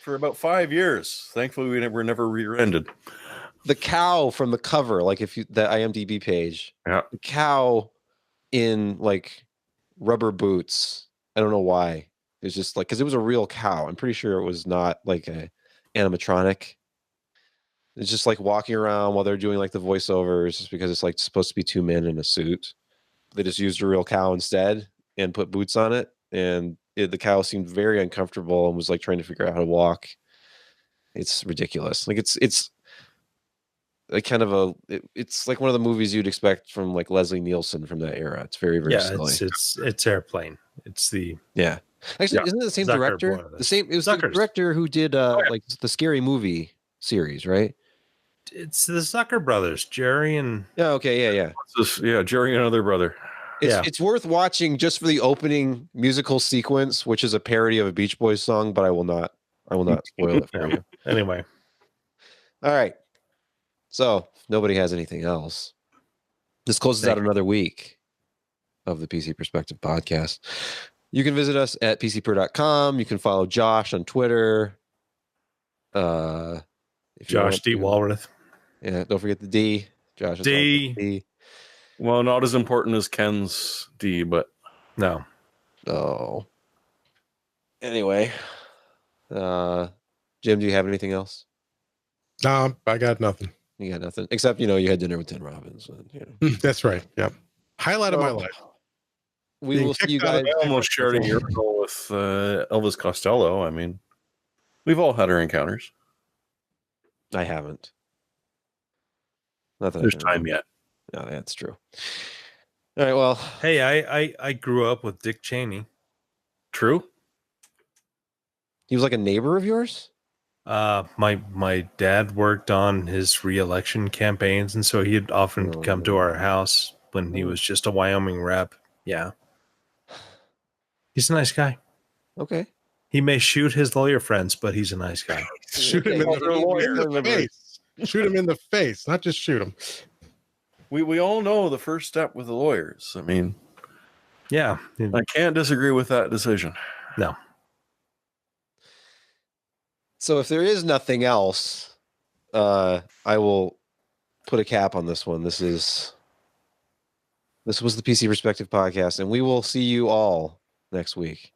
for about 5 years. Thankfully, we were never rear-ended. The cow from the cover, like the IMDb page. Yeah. The cow in like rubber boots. I don't know why. It's just like, because it was a real cow. I'm pretty sure it was not like a animatronic. It's just like walking around while they're doing like the voiceovers, just because it's like supposed to be 2 men in a suit. They just used a real cow instead and put boots on it. And the cow seemed very uncomfortable and was like trying to figure out how to walk. It's ridiculous. Like it's like kind of it's like one of the movies you'd expect from like Leslie Nielsen from that era. It's very, very silly. It's Airplane. It's the Actually, isn't it the same director? It was the director who did like the Scary Movie series, right? It's the Zucker brothers, Jerry and Jerry and another brother. It's worth watching just for the opening musical sequence, which is a parody of a Beach Boys song, but I will not spoil it for you. Anyway. All right. So if nobody has anything else, this closes out another week of the PC Perspective podcast. You can visit us at pcper.com. You can follow Josh on Twitter. Josh D. Walrath. Yeah, don't forget the D. Josh D. Well, not as important as Ken's D, but no. Oh. Anyway, Jim, do you have anything else? No, I got nothing. You got nothing except you had dinner with Tim Robbins. That's right. Yeah, highlight of my life. we will see you kicked out of guys. I almost shared a urinal with Elvis Costello. I mean, we've all had our encounters. I haven't. Not that I There's can time remember. yet. No, that's true. All right. Well, Hey, I grew up with Dick Cheney. True. he was like a neighbor of yours. My dad worked on his re-election campaigns, and so he'd often come to our house when he was just a Wyoming rep. Yeah, he's a nice guy. Okay. He may shoot his lawyer friends, but he's a nice guy. Shoot him in the face. Shoot him in the face, not just shoot him. We all know the first step with the lawyers. I mean, Yeah, I can't disagree with that decision. no. So if there is nothing else, I will put a cap on this one. This was the PC Perspective podcast, and we will see you all next week.